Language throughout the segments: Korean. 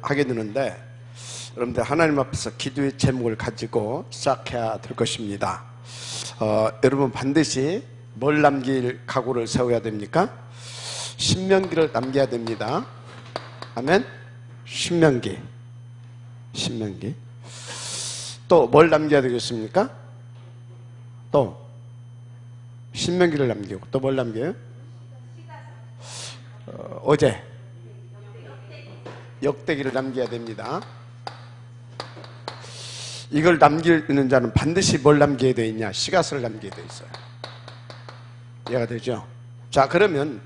하게 되는데, 여러분들 하나님 앞에서 기도의 제목을 가지고 시작해야 될 것입니다. 여러분 반드시 뭘 남길 각오를 세워야 됩니까? 신명기를 남겨야 됩니다. 아멘. 신명기. 또 뭘 남겨야 되겠습니까? 또 신명기를 남기고 또 뭘 남겨요? 어제 역대기를 남겨야 됩니다. 이걸 남기는 자는 반드시 뭘 남겨야 되어 있냐? 시가서를 남겨야 되어 있어요. 이해가 되죠? 자, 그러면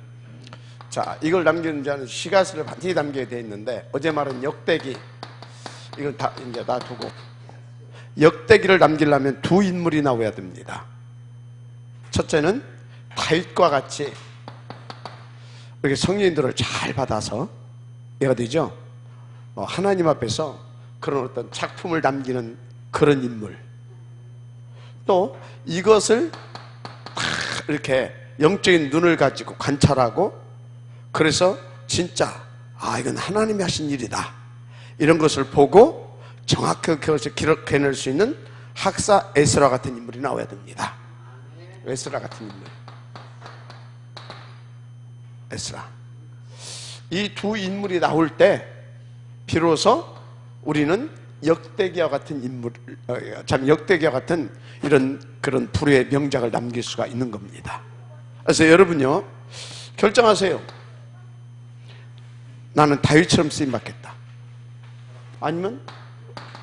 이걸 남기는 자는 시가서를 반드시 남겨야 되어 있는데, 어제 말은 역대기, 이걸 다 이제 놔두고 역대기를 남기려면 두 인물이 나와야 됩니다. 첫째는 다윗과 같이 이렇게 성령들을 잘 받아서, 이해가 되죠? 하나님 앞에서 그런 어떤 작품을 남기는 그런 인물. 또 이것을 이렇게 영적인 눈을 가지고 관찰하고, 그래서 진짜 이건 하나님이 하신 일이다, 이런 것을 보고 정확하게 그것을 기록해낼 수 있는 학사 에스라 같은 인물이 나와야 됩니다. 에스라 같은 인물. 에스라. 이 두 인물이 나올 때 비로소 우리는 역대기와 같은 인물, 역대기와 같은 이런 그런 불후의 명작을 남길 수가 있는 겁니다. 그래서 여러분요, 결정하세요. 나는 다윗처럼 쓰임받겠다. 아니면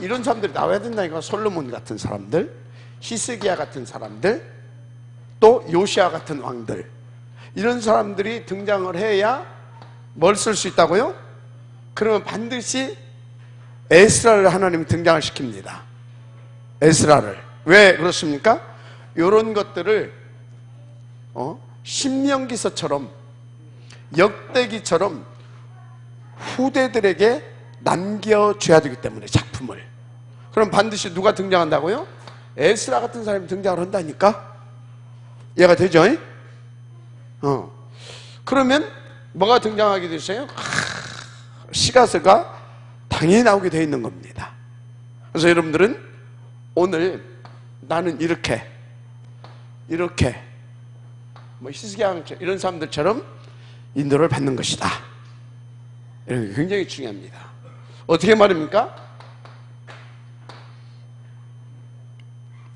이런 사람들이 나와야 된다니까. 솔로몬 같은 사람들, 히스기야 같은 사람들, 또 요시야 같은 왕들, 이런 사람들이 등장을 해야 뭘 쓸 수 있다고요? 그러면 반드시 에스라를 하나님이 등장을 시킵니다. 에스라를. 왜 그렇습니까? 이런 것들을 신명기서처럼, 역대기처럼 후대들에게 남겨줘야 되기 때문에, 작품을. 그럼 반드시 누가 등장한다고요? 에스라 같은 사람이 등장을 한다니까? 이해가 되죠? 그러면 뭐가 등장하게 되세요? 시가서가 당연히 나오게 되어 있는 겁니다. 그래서 여러분들은 오늘 나는 이렇게 히스기야 이런 사람들처럼 인도를 받는 것이다, 이런 게 굉장히 중요합니다. 어떻게 말입니까?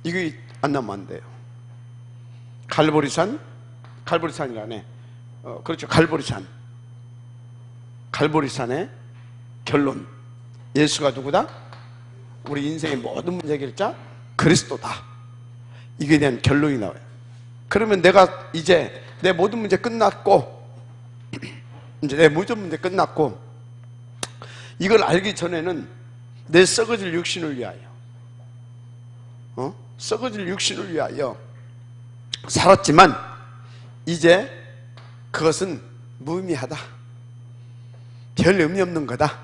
이거 안 나오면 안 돼요. 갈보리산이라네. 그렇죠. 갈보리산의 결론. 예수가 누구다? 우리 인생의 모든 문제 해결자 그리스도다. 이게 대한 결론이 나와요. 그러면 내가 이제 내 모든 문제 끝났고, 이걸 알기 전에는 내 썩어질 육신을 위하여, 살았지만 이제 그것은 무의미하다, 별 의미 없는 거다,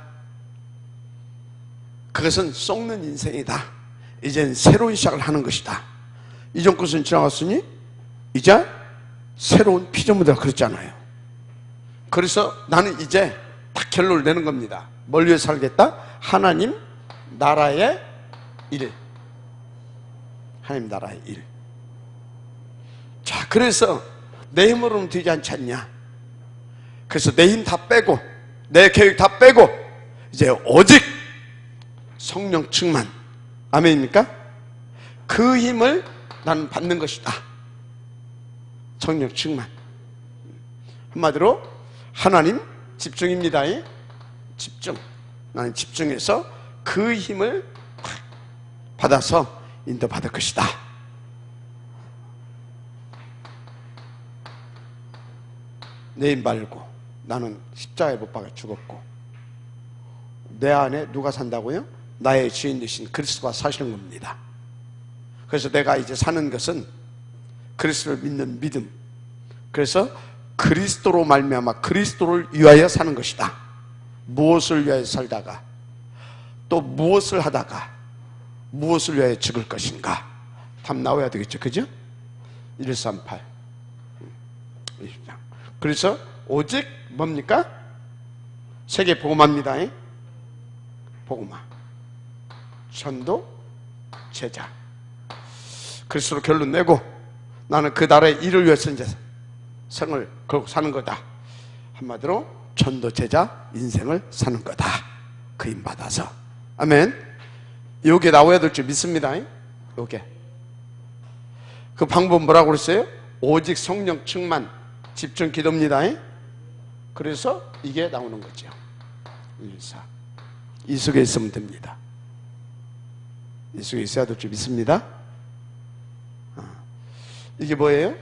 그것은 썩는 인생이다, 이젠 새로운 시작을 하는 것이다. 이전 것은 지나갔으니 이제 새로운 피조물이다, 그랬잖아요. 그래서 나는 이제 딱 결론을 내는 겁니다. 뭘 위해 살겠다? 하나님 나라의 일. 하나님 나라의 일. 자, 그래서 내 힘으로는 되지 않지 않냐? 그래서 내 힘 다 빼고, 내 계획 다 빼고, 이제 오직 성령 충만. 아멘입니까? 그 힘을 나는 받는 것이다. 성령 충만. 한마디로 하나님 집중입니다. 집중. 나는 집중해서 그 힘을 받아서 인도받을 것이다. 내 힘 말고 나는 십자가에 못 박아 죽었고, 내 안에 누가 산다고요? 나의 주인 되신 그리스도가 사시는 겁니다. 그래서 내가 이제 사는 것은 그리스도를 믿는 믿음. 그래서 그리스도로 말미암아 그리스도를 위하여 사는 것이다. 무엇을 위하여 살다가 또 무엇을 하다가 무엇을 위하여 죽을 것인가, 답 나와야 되겠죠. 그죠? 138 그래서 오직 뭡니까? 세계 복음합니다. 복음화. 전도, 제자. 그리스도로 결론 내고 나는 그 나라의 일을 위해서 이제 생을 걸고 사는 거다. 한마디로 전도, 제자 인생을 사는 거다. 그 힘 받아서. 아멘. 요게 나와야 될 줄 믿습니다. 요게. 그 방법 뭐라고 그랬어요? 오직 성령 충만, 집중 기도입니다. 그래서 이게 나오는 거죠. 1, 4. 이 속에 있으면 됩니다. 이 속에 있어야 될 줄 믿습니다. 이게 뭐예요?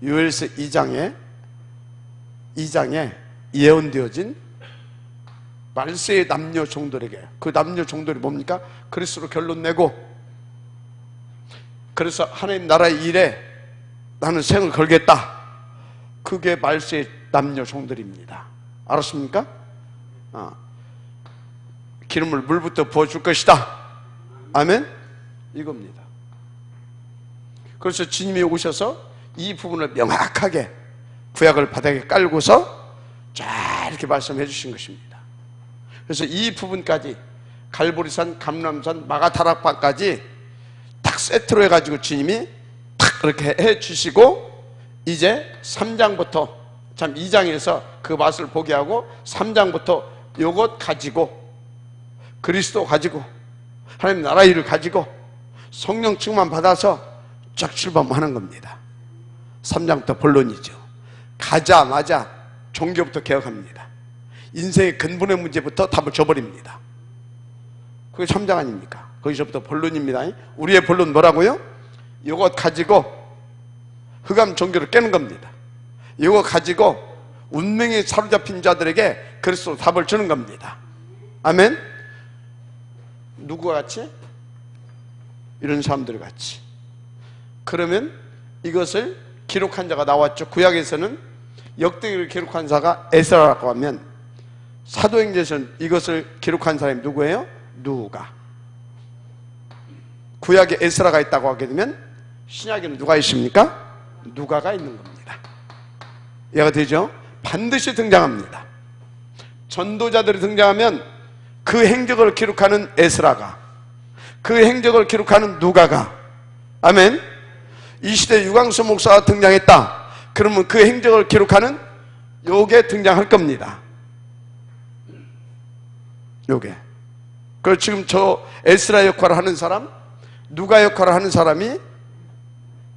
요엘서 2장에 예언되어진 말세의 남녀 종들에게, 그 남녀 종들이 뭡니까? 그리스도로 결론 내고, 그래서 하나님 나라의 일에 나는 생을 걸겠다. 그게 말세의 남녀 종들입니다. 알았습니까? 기름을 물부터 부어줄 것이다. 아멘? 이겁니다. 그래서 주님이 오셔서 이 부분을 명확하게 구약을 바닥에 깔고서 쫙 이렇게 말씀해 주신 것입니다. 그래서 이 부분까지 갈보리산, 감람산, 마가다락방까지 딱 세트로 해가지고 주님이 딱 이렇게 해 주시고, 이제 3장부터, 참 2장에서 그 맛을 보게 하고 3장부터 요것 가지고, 그리스도 가지고, 하나님 나라 일을 가지고 성령 충만 받아서 쫙 출범하는 겁니다. 3장부터 본론이죠. 가자마자 종교부터 개혁합니다. 인생의 근본의 문제부터 답을 줘버립니다. 그게 3장 아닙니까? 거기서부터 본론입니다. 우리의 본론 뭐라고요? 이것 가지고 흑암 종교를 깨는 겁니다. 이거 가지고 운명에 사로잡힌 자들에게 그리스도 답을 주는 겁니다. 아멘? 누구와 같이? 이런 사람들 같이. 그러면 이것을 기록한 자가 나왔죠. 구약에서는 역대기를 기록한 자가 에스라라고 하면, 사도행전에서는 이것을 기록한 사람이 누구예요? 누가. 구약에 에스라가 있다고 하게 되면 신약에는 누가 있습니까? 누가가 있는 겁니다. 이해가 되죠? 반드시 등장합니다. 전도자들이 등장하면 그 행적을 기록하는 에스라가, 그 행적을 기록하는 누가가, 아멘. 이 시대 유광수 목사가 등장했다. 그러면 그 행적을 기록하는 요게 등장할 겁니다. 요게. 그리고 지금 저 에스라 역할을 하는 사람, 누가 역할을 하는 사람이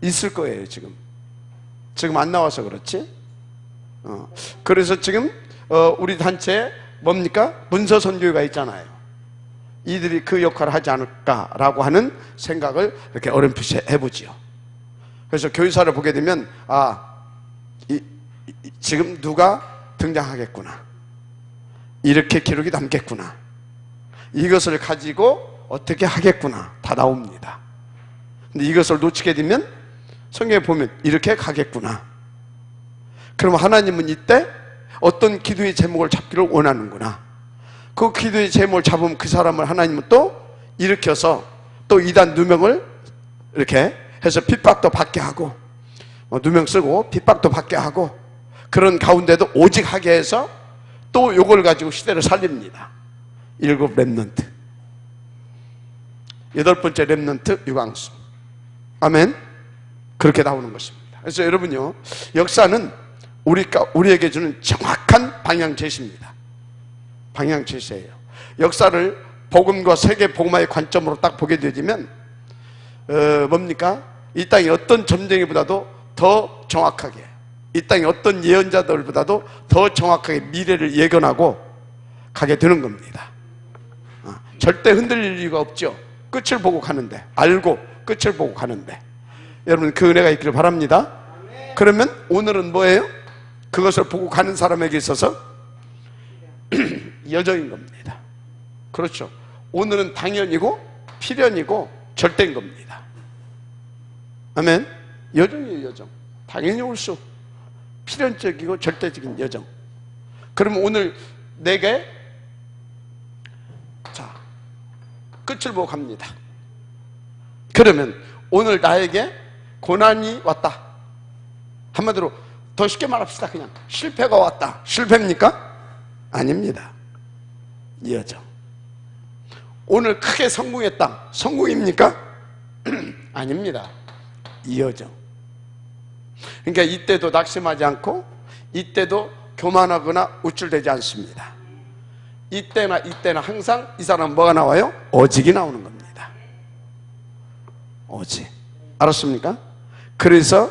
있을 거예요. 지금 안 나와서 그렇지. 그래서 지금 우리 단체에 뭡니까? 문서 선교회가 있잖아요. 이들이 그 역할을 하지 않을까라고 하는 생각을 이렇게 어렴풋이 해보지요. 그래서 교회사를 보게 되면 지금 누가 등장하겠구나, 이렇게 기록이 남겠구나, 이것을 가지고 어떻게 하겠구나, 다 나옵니다. 근데 이것을 놓치게 되면 성경에 보면 이렇게 가겠구나. 그럼 하나님은 이때 어떤 기도의 제목을 잡기를 원하는구나. 그 기도의 제목을 잡으면 그 사람을 하나님은 또 일으켜서 또 이단 누명을 이렇게 해서 핍박도 받게 하고, 누명 쓰고 핍박도 받게 하고, 그런 가운데도 오직 하게 해서 또 요걸 가지고 시대를 살립니다. 7 렘넌트, 8번째 렘넌트 유광수. 아멘. 그렇게 나오는 것입니다. 그래서 여러분요, 역사는 우리에게 주는 정확한 방향 제시입니다. 방향 제시예요. 역사를 복음과 세계 복음화의 관점으로 딱 보게 되면 뭡니까? 이 땅의 어떤 점쟁이보다도 더 정확하게, 이 땅의 어떤 예언자들보다도 더 정확하게 미래를 예견하고 가게 되는 겁니다. 절대 흔들릴 이유가 없죠. 끝을 보고 가는데, 알고 끝을 보고 가는데, 여러분 그 은혜가 있기를 바랍니다. 그러면 오늘은 뭐예요? 그것을 보고 가는 사람에게 있어서 여정인 겁니다. 그렇죠. 오늘은 당연이고 필연이고 절대인 겁니다. 아멘. 여정이에요. 여정. 당연히 올 수, 필연적이고 절대적인 여정. 그러면 오늘 내게 끝을 보고 갑니다. 그러면 오늘 나에게 고난이 왔다. 한마디로 더 쉽게 말합시다. 그냥 실패가 왔다. 실패입니까? 아닙니다. 이어져. 오늘 크게 성공했다. 성공입니까? 아닙니다. 이어져. 그러니까 이때도 낙심하지 않고 이때도 교만하거나 우쭐대지 않습니다. 이때나 항상 이 사람은 뭐가 나와요? 오직이 나오는 겁니다. 오직. 알았습니까? 그래서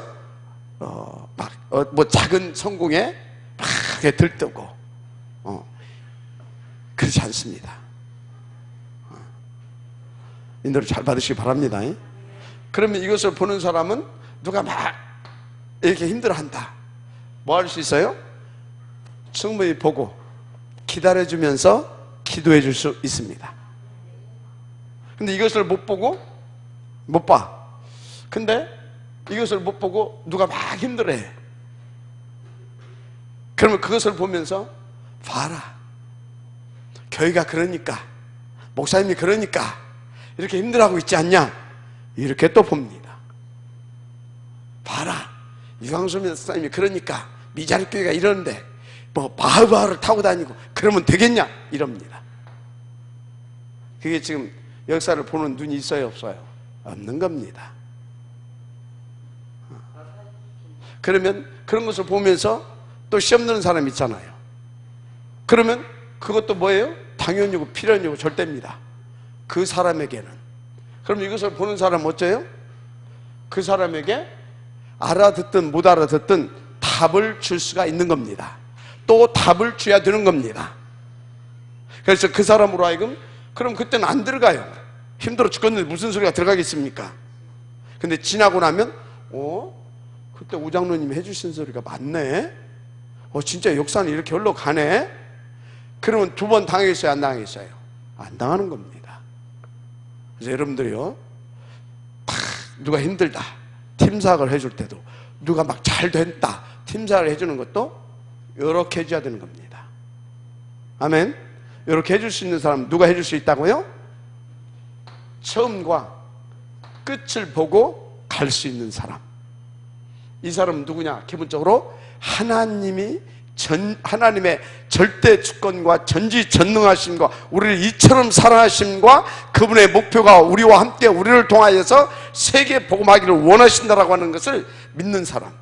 뭐 작은 성공에 막 들뜨고 그렇지 않습니다. 인도를 잘 받으시기 바랍니다. 그러면 이것을 보는 사람은 누가 막 이렇게 힘들어한다. 뭐 할 수 있어요? 충분히 보고 기다려주면서 기도해 줄 수 있습니다. 근데 이것을 못 보고 못 봐. 근데 이것을 못 보고 누가 막 힘들어해. 그러면 그것을 보면서 봐라. 교회가 그러니까, 목사님이 그러니까 이렇게 힘들어하고 있지 않냐? 이렇게 또 봅니다. 봐라. 유광수 목사님이 그러니까 미자리 교회가 이러는데 뭐 바흐바흐를 타고 다니고 그러면 되겠냐? 이럽니다. 그게 지금 역사를 보는 눈이 있어요, 없어요? 없는 겁니다. 그러면 그런 것을 보면서 또 시험 드는 사람 있잖아요. 그러면 그것도 뭐예요? 당연히고 필연이고 절대입니다. 그 사람에게는. 그럼 이것을 보는 사람은 어째요? 그 사람에게 알아듣든 못 알아듣든 답을 줄 수가 있는 겁니다. 또 답을 줘야 되는 겁니다. 그래서 그 사람으로 하여금 그럼 그때는 안 들어가요. 힘들어 죽겠는데 무슨 소리가 들어가겠습니까? 근데 지나고 나면 그때 우장로님이 해주신 소리가 맞네. 진짜 역사는 이렇게 흘러가네. 그러면 두 번 당하겠어요, 안 당하겠어요? 안 당하는 겁니다. 그래서 여러분들이요, 누가 힘들다 팀사학을 해줄 때도 누가 막 잘 됐다 팀사학을 해주는 것도 이렇게 해줘야 되는 겁니다. 아멘. 이렇게 해줄 수 있는 사람 누가 해줄 수 있다고요? 처음과 끝을 보고 갈 수 있는 사람. 이 사람은 누구냐? 기본적으로 하나님의 절대 주권과 전지전능하심과 우리를 이처럼 사랑하심과 그분의 목표가 우리와 함께 우리를 통하여서 세계 복음하기를 원하신다라고 하는 것을 믿는 사람.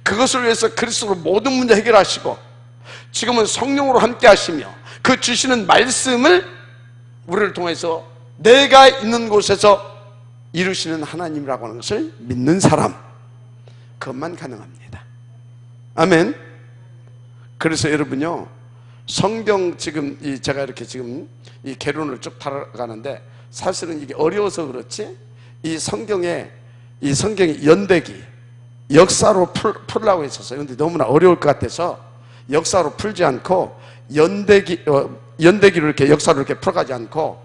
그것을 위해서 그리스도로 모든 문제 해결하시고 지금은 성령으로 함께 하시며 그 주시는 말씀을 우리를 통해서 내가 있는 곳에서 이루시는 하나님이라고 하는 것을 믿는 사람. 그것만 가능합니다. 아멘. 그래서 여러분요, 성경 지금 제가 이렇게 지금 이 개론을 쭉 달아가는데 사실은 이게 어려워서 그렇지 이 성경의 연대기 역사로 풀려고 했었어요. 근데 너무나 어려울 것 같아서 역사로 풀지 않고 연대기로 이렇게 역사로 이렇게 풀어가지 않고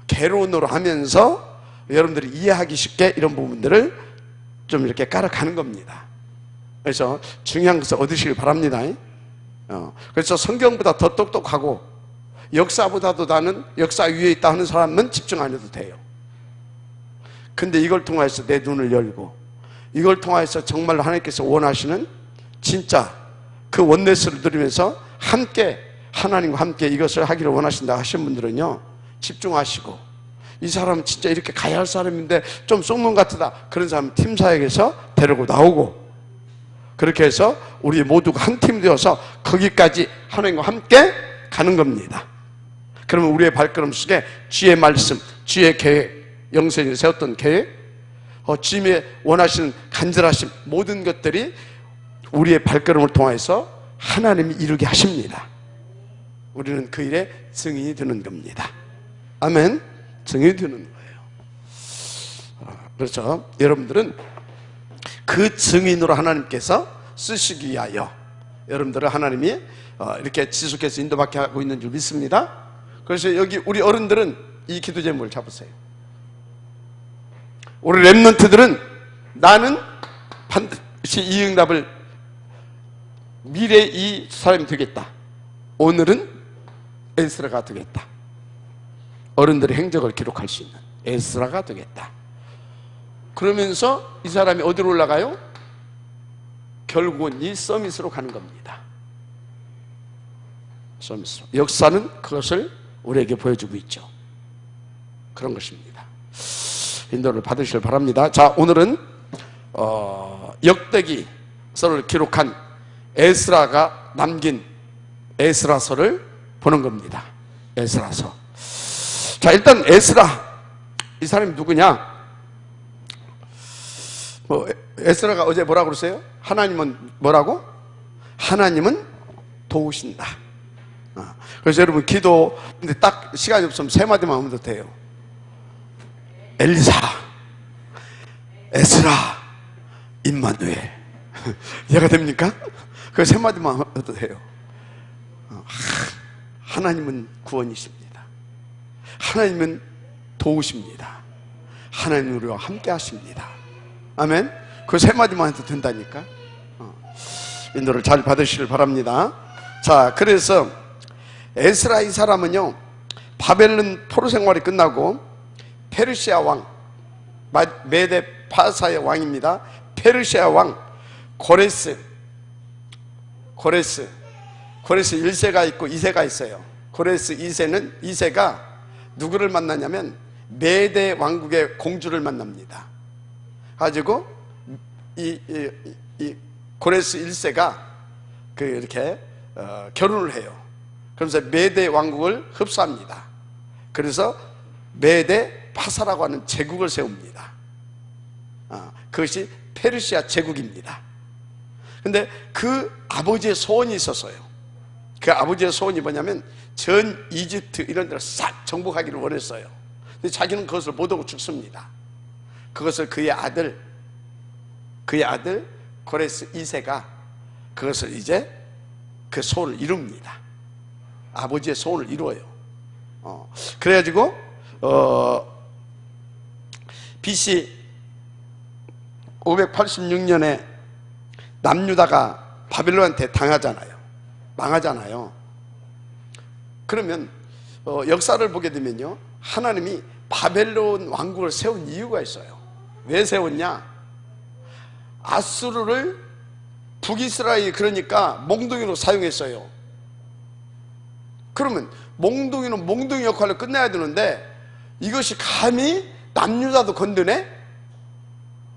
개론으로 하면서 여러분들이 이해하기 쉽게 이런 부분들을 좀 이렇게 깔아가는 겁니다. 그래서 중요한 것을 얻으시길 바랍니다. 그래서 성경보다 더 똑똑하고 역사보다도 나는 역사 위에 있다 하는 사람은 집중 안 해도 돼요. 근데 이걸 통해서 내 눈을 열고 이걸 통해서 정말로 하나님께서 원하시는 진짜 그 원네스를 누리면서 함께 하나님과 함께 이것을 하기를 원하신다 하신 분들은요, 집중하시고 이 사람은 진짜 이렇게 가야 할 사람인데 좀 쏙놈 같으다 그런 사람 팀사역에서 데리고 나오고 그렇게 해서 우리 모두가 한 팀 되어서 거기까지 하나님과 함께 가는 겁니다. 그러면 우리의 발걸음 속에 주의 말씀, 주의 계획, 영생이 세웠던 계획, 주님의 원하시는 간절하신 모든 것들이 우리의 발걸음을 통해서 하나님이 이루게 하십니다. 우리는 그 일에 증인이 되는 겁니다. 아멘. 증인이 되는 거예요. 그렇죠. 여러분들은 그 증인으로 하나님께서 쓰시기 위하여 여러분들을 하나님이 이렇게 지속해서 인도받게 하고 있는 줄 믿습니다. 그래서 여기 우리 어른들은 이 기도 제목을 잡으세요. 우리 랩런트들은 나는 반드시 이 응답을 미래에 이 사람이 되겠다. 오늘은 에스라가 되겠다. 어른들의 행적을 기록할 수 있는 에스라가 되겠다. 그러면서 이 사람이 어디로 올라가요? 결국은 이 서밋으로 가는 겁니다. 역사는 그것을 우리에게 보여주고 있죠. 그런 것입니다. 인도를 받으시길 바랍니다. 자, 오늘은 역대기서를 기록한 에스라가 남긴 에스라서를 보는 겁니다. 에스라서. 자, 일단 에스라, 이 사람이 누구냐? 에스라가 어제 뭐라고 그랬어요? 하나님은 뭐라고? 하나님은 도우신다. 그래서 여러분 기도, 근데 딱 시간이 없으면 세 마디만 하면 돼요. 엘리사, 에스라, 임마누엘. 이해가 됩니까? 그 세 마디만 해도 돼요. 하나님은 구원이십니다. 하나님은 도우십니다. 하나님 우리와 함께 하십니다. 아멘. 그 세 마디만 해도 된다니까. 인도를 잘 받으시길 바랍니다. 자, 그래서 에스라 이 사람은요, 바벨론 포로 생활이 끝나고 페르시아 왕, 메데 파사의 왕입니다. 페르시아 왕 고레스 1세가 있고 2세가 있어요. 고레스 2세가 누구를 만나냐면 메데 왕국의 공주를 만납니다. 가지고 이 고레스 1세가 이렇게 결혼을 해요. 그러면서 메데 왕국을 흡수합니다. 그래서 메데 파사라고 하는 제국을 세웁니다. 그것이 페르시아 제국입니다. 근데 그 아버지의 소원이 있었어요. 그 아버지의 소원이 뭐냐면 전 이집트 이런 데를 싹 정복하기를 원했어요. 근데 자기는 그것을 못하고 죽습니다. 그것을 그의 아들 고레스 2세가 그것을 이제 그 소원을 이룹니다. 아버지의 소원을 이루어요. 그래가지고 BC 586년에 남유다가 바벨론한테 망하잖아요. 그러면 역사를 보게 되면요, 하나님이 바벨론 왕국을 세운 이유가 있어요. 왜 세웠냐? 아수르를 북이스라엘, 그러니까 몽둥이로 사용했어요. 그러면 몽둥이는 몽둥이 역할을 끝내야 되는데 이것이 감히 남유다도 건드네?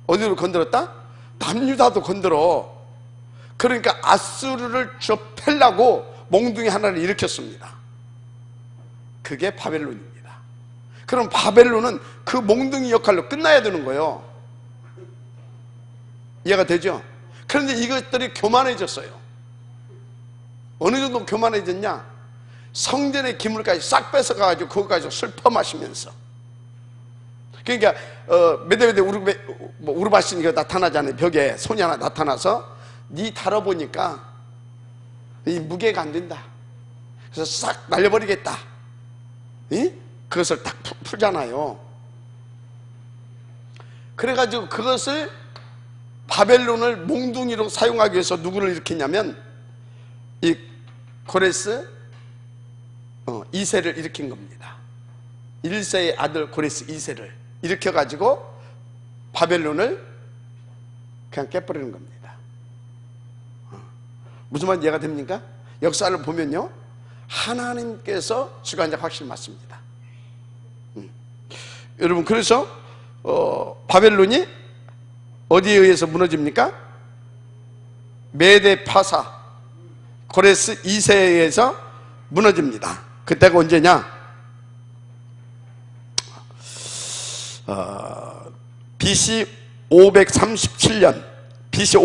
어디로 건드렸다? 남유다도 건드려. 그러니까 아수르를 좁혀려고 몽둥이 하나를 일으켰습니다. 그게 바벨론입니다. 그럼 바벨론은 그 몽둥이 역할로 끝나야 되는 거예요. 이해가 되죠? 그런데 이것들이 교만해졌어요. 어느 정도 교만해졌냐? 성전의 기물까지 싹 뺏어가지고 그거 가지고 술 퍼마시면서. 그러니까 메데베데 우르바신 이거 나타나잖아요. 벽에 손이 하나 나타나서 네 다뤄보니까 이 무게가 안 된다. 그래서 싹 날려버리겠다. 그것을 딱 풀잖아요. 그래가지고 그것을 바벨론을 몽둥이로 사용하기 위해서 누구를 일으켰냐면 이 고레스 2세를 일으킨 겁니다. 1세의 아들 고레스 2세를 일으켜가지고 바벨론을 그냥 깨버리는 겁니다. 무슨 말인지 이해가 됩니까? 역사를 보면요, 하나님께서 주관자 확실히 맞습니다. 여러분, 그래서 바벨론이 어디에 의해서 무너집니까? 메데 파사 고레스 2세에 의해서 무너집니다. 그때가 언제냐? BC 537년, BC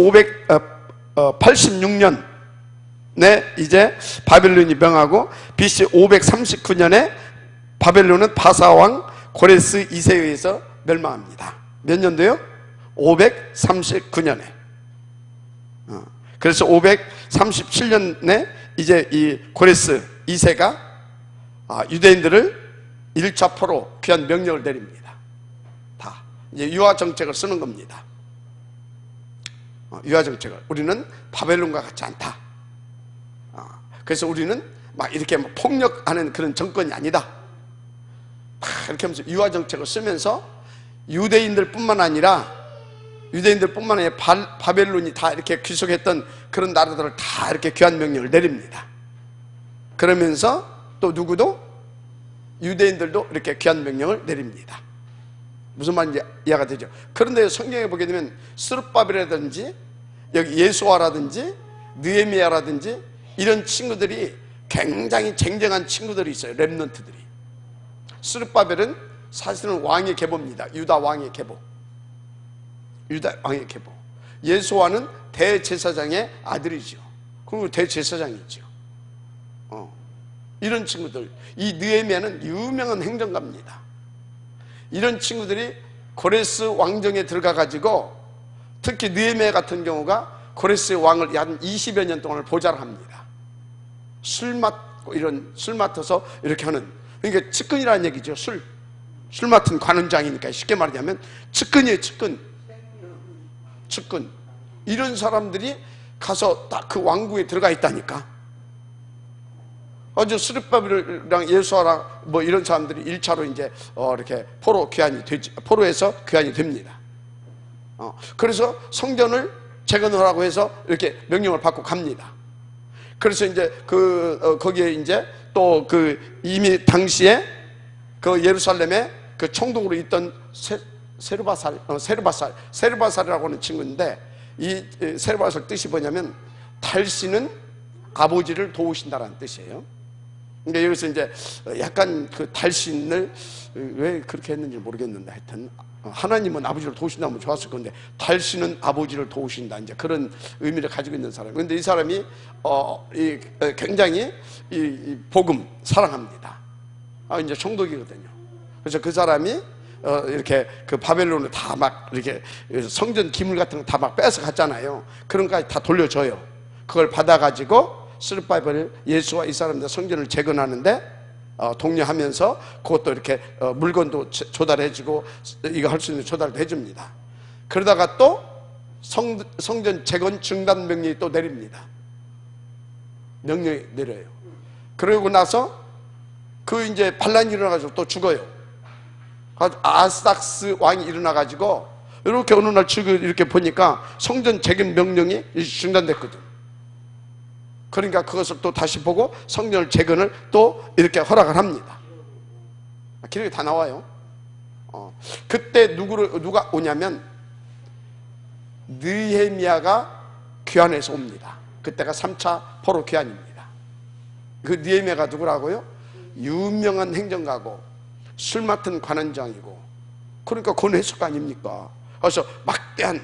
586년에 이제 바벨론이 명하고 BC 539년에 바벨론은 파사왕 고레스 2세에 의해서 멸망합니다. 몇 년도요? 539년에. 그래서 537년에 이제 이 고레스 2세가 유대인들을 1차 포로 귀환 명령을 내립니다. 다 이제 유화 정책을 쓰는 겁니다. 유화 정책을. 우리는 바벨론과 같지 않다. 그래서 우리는 막 이렇게 폭력하는 그런 정권이 아니다. 이렇게 하면서 유화 정책을 쓰면서 유대인들뿐만 아니라 바벨론이 다 이렇게 귀속했던 그런 나라들을 다 이렇게 귀환 명령을 내립니다. 그러면서 또 누구도 유대인들도 이렇게 귀환 명령을 내립니다. 무슨 말인지 이해가 되죠? 그런데 성경에 보게 되면 스룹바벨이라든지 여기 예수아라든지 느헤미야라든지 이런 친구들이 굉장히 쟁쟁한 친구들이 있어요. 렘넌트들이. 스룹바벨은 사실은 왕의 계보입니다. 유다 왕의 계보. 유다 왕의 계보. 예수아는 대제사장의 아들이죠. 그리고 대제사장이죠. 이런 친구들. 이 느헤미야는 유명한 행정가입니다. 이런 친구들이 고레스 왕정에 들어가 가지고 특히 느헤미야 같은 경우가 고레스 왕을 한 20여 년 동안을 보좌를 합니다. 술 맡고 술 맡아서 이렇게 하는, 그러니까 측근이라는 얘기죠. 술 맡은 관원장이니까 쉽게 말하자면 측근이에요. 측근. 이런 사람들이 가서 딱 그 왕궁에 들어가 있다니까. 아주 스룹바벨이랑 예수아랑 뭐 이런 사람들이 1차로 이제 이렇게 포로에서 귀환이 됩니다. 그래서 성전을 재건하라고 해서 이렇게 명령을 받고 갑니다. 그래서 이제 거기에 이제 또 이미 당시에 예루살렘에 총독으로 있던 세르바살이라고 하는 친구인데, 이 세르바살 뜻이 뭐냐면 달씨는 아버지를 도우신다라는 뜻이에요. 그러니까 여기서 이제 약간 달신을 왜 그렇게 했는지 모르겠는데, 하여튼 하나님은 아버지를 도우신다면 좋았을 건데 달신은 아버지를 도우신다, 이제 그런 의미를 가지고 있는 사람. 그런데 이 사람이 굉장히 이 복음 사랑합니다. 이제 총독이거든요. 그래서 그 사람이 이렇게 바벨론을 다 막 이렇게 성전 기물 같은 거 다 막 뺏어 갔잖아요. 그런 거까지 다 돌려줘요. 그걸 받아가지고 스룹바벨, 예수와 이 사람들 성전을 재건하는데 독려하면서 그것도 이렇게 물건도 조달해주고 이거 할 수 있는 조달도 해줍니다. 그러다가 또 성전 재건 중단 명령이 또 내립니다. 명령이 내려요. 그러고 나서 이제 반란이 일어나가지고 또 죽어요. 아스닥스 왕이 일어나가지고 이렇게 어느 날 이렇게 보니까 성전 재건 명령이 중단됐거든. 그러니까 그것을 또 다시 보고 성전 재건을 또 이렇게 허락을 합니다. 기록이 다 나와요. 그때 누가 오냐면 느헤미야가 귀환해서 옵니다. 그때가 3차 포로 귀환입니다. 그 느헤미야가 누구라고요? 유명한 행정가고 술 맡은 관원장이고, 그러니까 권해수가 아닙니까? 그래서 막대한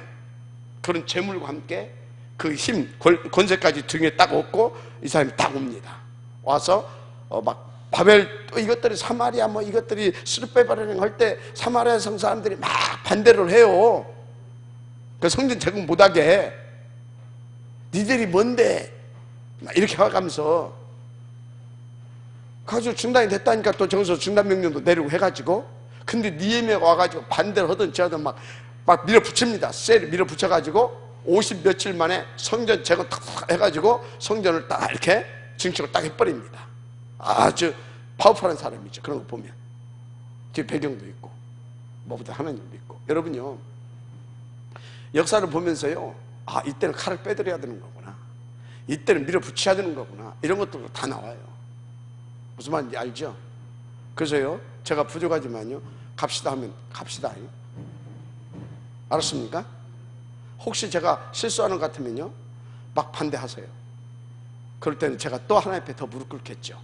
그런 재물과 함께 그 힘, 권세까지 등에 딱 얻고 이 사람이 딱 옵니다. 와서 막 바벨 또 이것들이 사마리아 뭐 이것들이 스룹바벨이랑 할 때 사마리아 성 사람들이 막 반대를 해요. 그 성전 재건 못하게 해. 니들이 뭔데? 막 이렇게 해가면서 가지고 중단이 됐다니까 또 저기서 중단 명령도 내리고 해가지고, 근데 느헤미야가 와가지고 반대를 하든 저하든 막 밀어붙입니다. 쇠를 밀어붙여가지고 50 며칠 만에 성전 재건 탁 해가지고 성전을 딱 이렇게 증축을 딱 해버립니다. 아주 파워풀한 사람이죠. 그런 거 보면 뒤에 배경도 있고 뭐보다 하나님도 있고. 여러분요, 역사를 보면서요, 이때는 칼을 빼드려야 되는 거구나, 이때는 밀어붙여야 되는 거구나, 이런 것도 다 나와요. 무슨 말인지 알죠? 그래서요, 제가 부족하지만요, 갑시다 하면 갑시다. 알았습니까? 혹시 제가 실수하는 것 같으면요, 막 반대하세요. 그럴 때는 제가 또 하나님 앞에 더 무릎 꿇겠죠.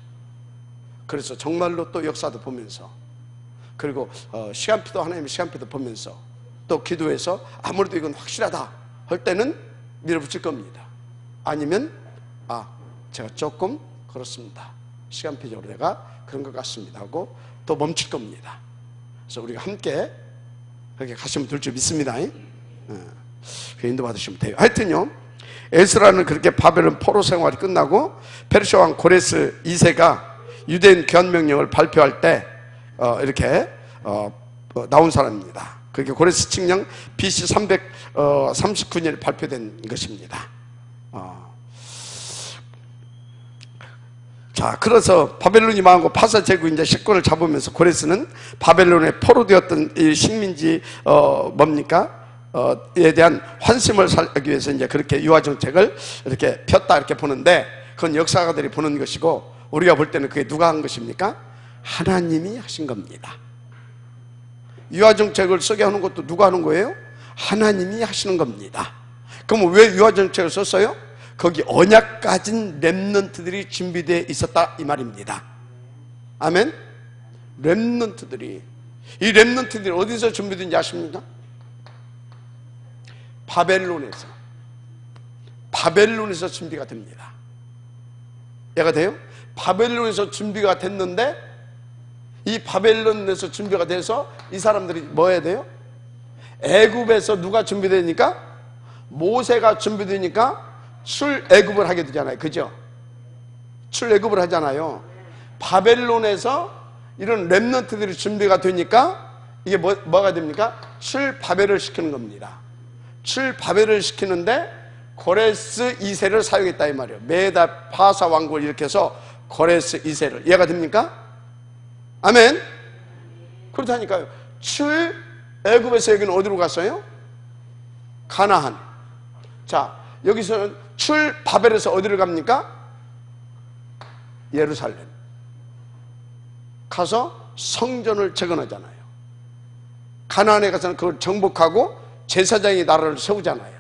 그래서 정말로 또 역사도 보면서, 그리고 시간표도 하나님의 시간표도 보면서 또 기도해서 아무래도 이건 확실하다 할 때는 밀어붙일 겁니다. 아니면 제가 조금 그렇습니다, 시간표적으로 내가 그런 것 같습니다 하고 또 멈출 겁니다. 그래서 우리가 함께 그렇게 가시면 될 줄 믿습니다. 인도받으시면 돼요. 하여튼요, 에스라는 그렇게 바벨론 포로 생활이 끝나고 페르시아 왕 고레스 2세가 유대인 귀환 명령을 발표할 때 이렇게 나온 사람입니다. 그게 고레스 칙령 BC 339년에 발표된 것입니다. 자, 그래서 바벨론이 망하고 파사 제국 이제 식권을 잡으면서 고레스는 바벨론에 포로되었던 이 식민지 에 대한 환심을 살기 위해서 이제 그렇게 유화 정책을 이렇게 폈다 이렇게 보는데, 그건 역사가들이 보는 것이고, 우리가 볼 때는 그게 누가 한 것입니까? 하나님이 하신 겁니다. 유아정책을 쓰게 하는 것도 누가 하는 거예요? 하나님이 하시는 겁니다. 그럼 왜 유아정책을 썼어요? 거기 언약 가진 렘넌트들이 준비되어 있었다 이 말입니다. 아멘? 렘넌트들이, 이 렘넌트들이 어디서 준비된지 아십니까? 바벨론에서 준비가 됩니다. 이해가 돼요? 바벨론에서 준비가 됐는데, 이 바벨론에서 준비가 돼서 이 사람들이 뭐 해야 돼요? 애굽에서 누가 준비되니까? 모세가 준비되니까 출애굽을 하게 되잖아요. 그죠? 출애굽을 하잖아요. 바벨론에서 이런 렘넌트들이 준비가 되니까 이게 뭐가 됩니까? 출바벨을 시키는 겁니다. 출바벨을 시키는데 고레스 2세를 사용했다 이 말이에요. 메다 파사 왕국을 일으켜서 고레스 2세를. 이해가 됩니까? 아멘. 그렇다니까요. 출애굽에서 여기는 어디로 갔어요? 가나안. 자, 여기서는 출바벨에서 어디를 갑니까? 예루살렘. 가서 성전을 재건하잖아요. 가나안에 가서는 그걸 정복하고 제사장이 나라를 세우잖아요.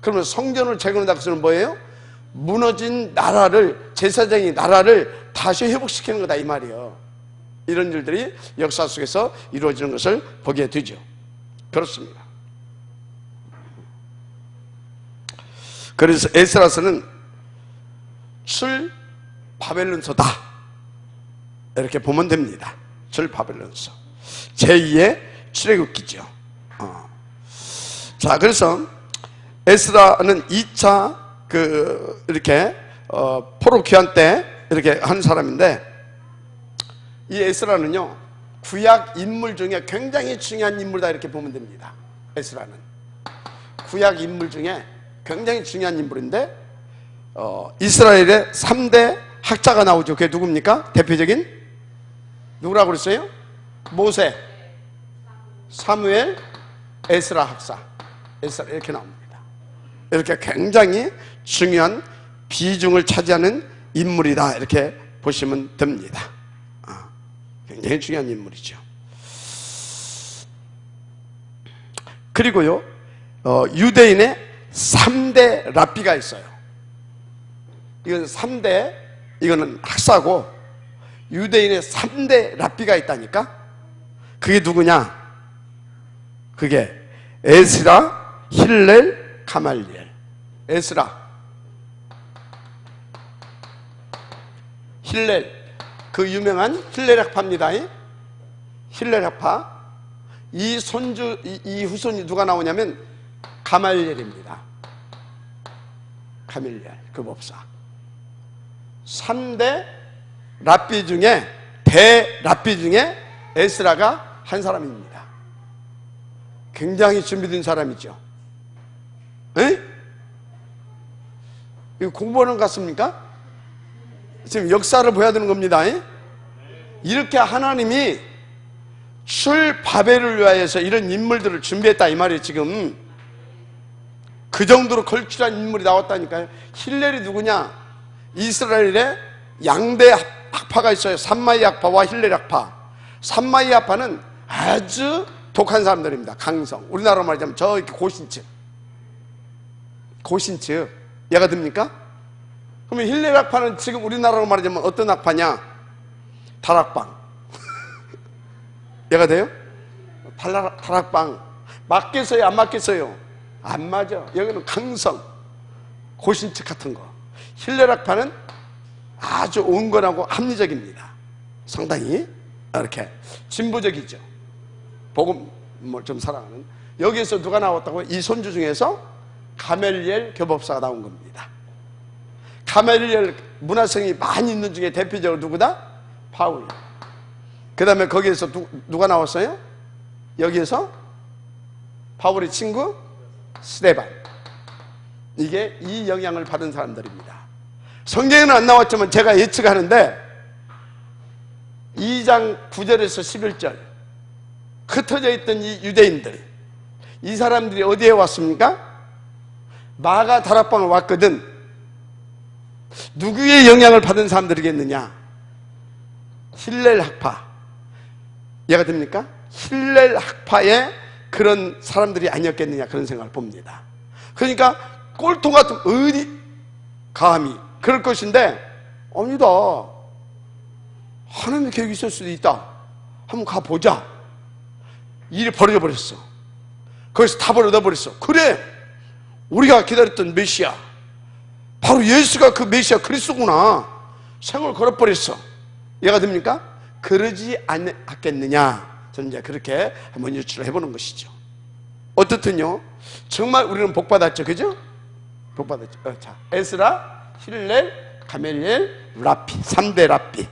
그러면 성전을 재건한다고 해서는 뭐예요? 무너진 나라를, 제사장이 나라를 다시 회복시키는 거다 이 말이에요. 이런 일들이 역사 속에서 이루어지는 것을 보게 되죠. 그렇습니다. 그래서 에스라서는 출바벨론서다 이렇게 보면 됩니다. 출바벨론서 제2의 출애굽기죠. 자, 그래서 에스라는 2차 이렇게 포로 귀환 때 이렇게 한 사람인데, 이 에스라는요 구약 인물 중에 굉장히 중요한 인물이다 이렇게 보면 됩니다. 에스라는 구약 인물 중에 굉장히 중요한 인물인데, 이스라엘의 3대 학자가 나오죠. 그게 누굽니까? 대표적인 누구라고 그랬어요? 모세, 사무엘, 에스라 학사, 에스라 이렇게 나옵니다. 이렇게 굉장히 중요한 비중을 차지하는 인물이다 이렇게 보시면 됩니다. 굉장히 중요한 인물이죠. 그리고요 유대인의 3대 랍비가 있어요. 이건 3대, 이거는 학사고 유대인의 3대 랍비가 있다니까. 그게 누구냐? 그게 에스라, 힐렐, 가말리엘. 에스라, 힐렐, 그 유명한 힐렐 학파입니다. 힐렐 학파. 이 손주, 이 후손이 누가 나오냐면 가말리엘입니다. 가말리엘 그 법사. 3대 랍비 중에, 대랍비 중에 에스라가 한 사람입니다. 굉장히 준비된 사람이죠. 에? 이거 공부하는 것 같습니까? 지금 역사를 보여야 되는 겁니다. 이렇게 하나님이 출바벨을 위하여서 이런 인물들을 준비했다 이 말이에요. 지금 그 정도로 걸출한 인물이 나왔다니까요. 힐렐이 누구냐? 이스라엘에 양대 학파가 있어요. 삼마이 학파와 힐렐 학파. 삼마이 학파는 아주 독한 사람들입니다. 강성. 우리나라로 말하자면 저 이렇게 고신층. 이해가 됩니까? 그러면 힐렐 학파는 지금 우리나라로 말하자면 어떤 학파냐? 다락방. 이해가 돼요? 다락방. 맞겠어요? 안 맞겠어요? 안 맞아. 여기는 강성, 고신측 같은 거. 힐렐 학파는 아주 온건하고 합리적입니다. 상당히 이렇게 진보적이죠. 복음을 좀 사랑하는. 여기에서 누가 나왔다고? 이 손주 중에서 가멜리엘 교법사가 나온 겁니다. 가멜리엘 문화성이 많이 있는 중에 대표적으로 누구다? 바울. 그 다음에 거기에서 누가 나왔어요? 여기에서 바울의 친구 스데반. 이게 이 영향을 받은 사람들입니다. 성경에는 안 나왔지만 제가 예측하는데 2장 9절에서 11절 흩어져 있던 이 유대인들, 이 사람들이 어디에 왔습니까? 마가 다락방을 왔거든. 누구의 영향을 받은 사람들이겠느냐? 힐렐 학파. 이해가 됩니까? 힐렐 학파의 그런 사람들이 아니었겠느냐, 그런 생각을 봅니다. 그러니까 꼴통 같은, 어디 감히 그럴 것인데, 아니다, 하나님의 계획이 있을 수도 있다, 한번 가보자. 일이 벌어져 버렸어. 거기서 다 벌어져 버렸어. 그래, 우리가 기다렸던 메시아, 바로 예수가 그 메시아 그리스도구나, 생을 걸어버렸어. 이해가 됩니까? 그러지 않았겠느냐, 저는 이제 그렇게 한번 유추를 해보는 것이죠. 어떻든요, 정말 우리는 복받았죠, 그죠? 복받았죠. 자, 에스라, 힐렐, 가멜리엘, 랍비, 3대 랍비.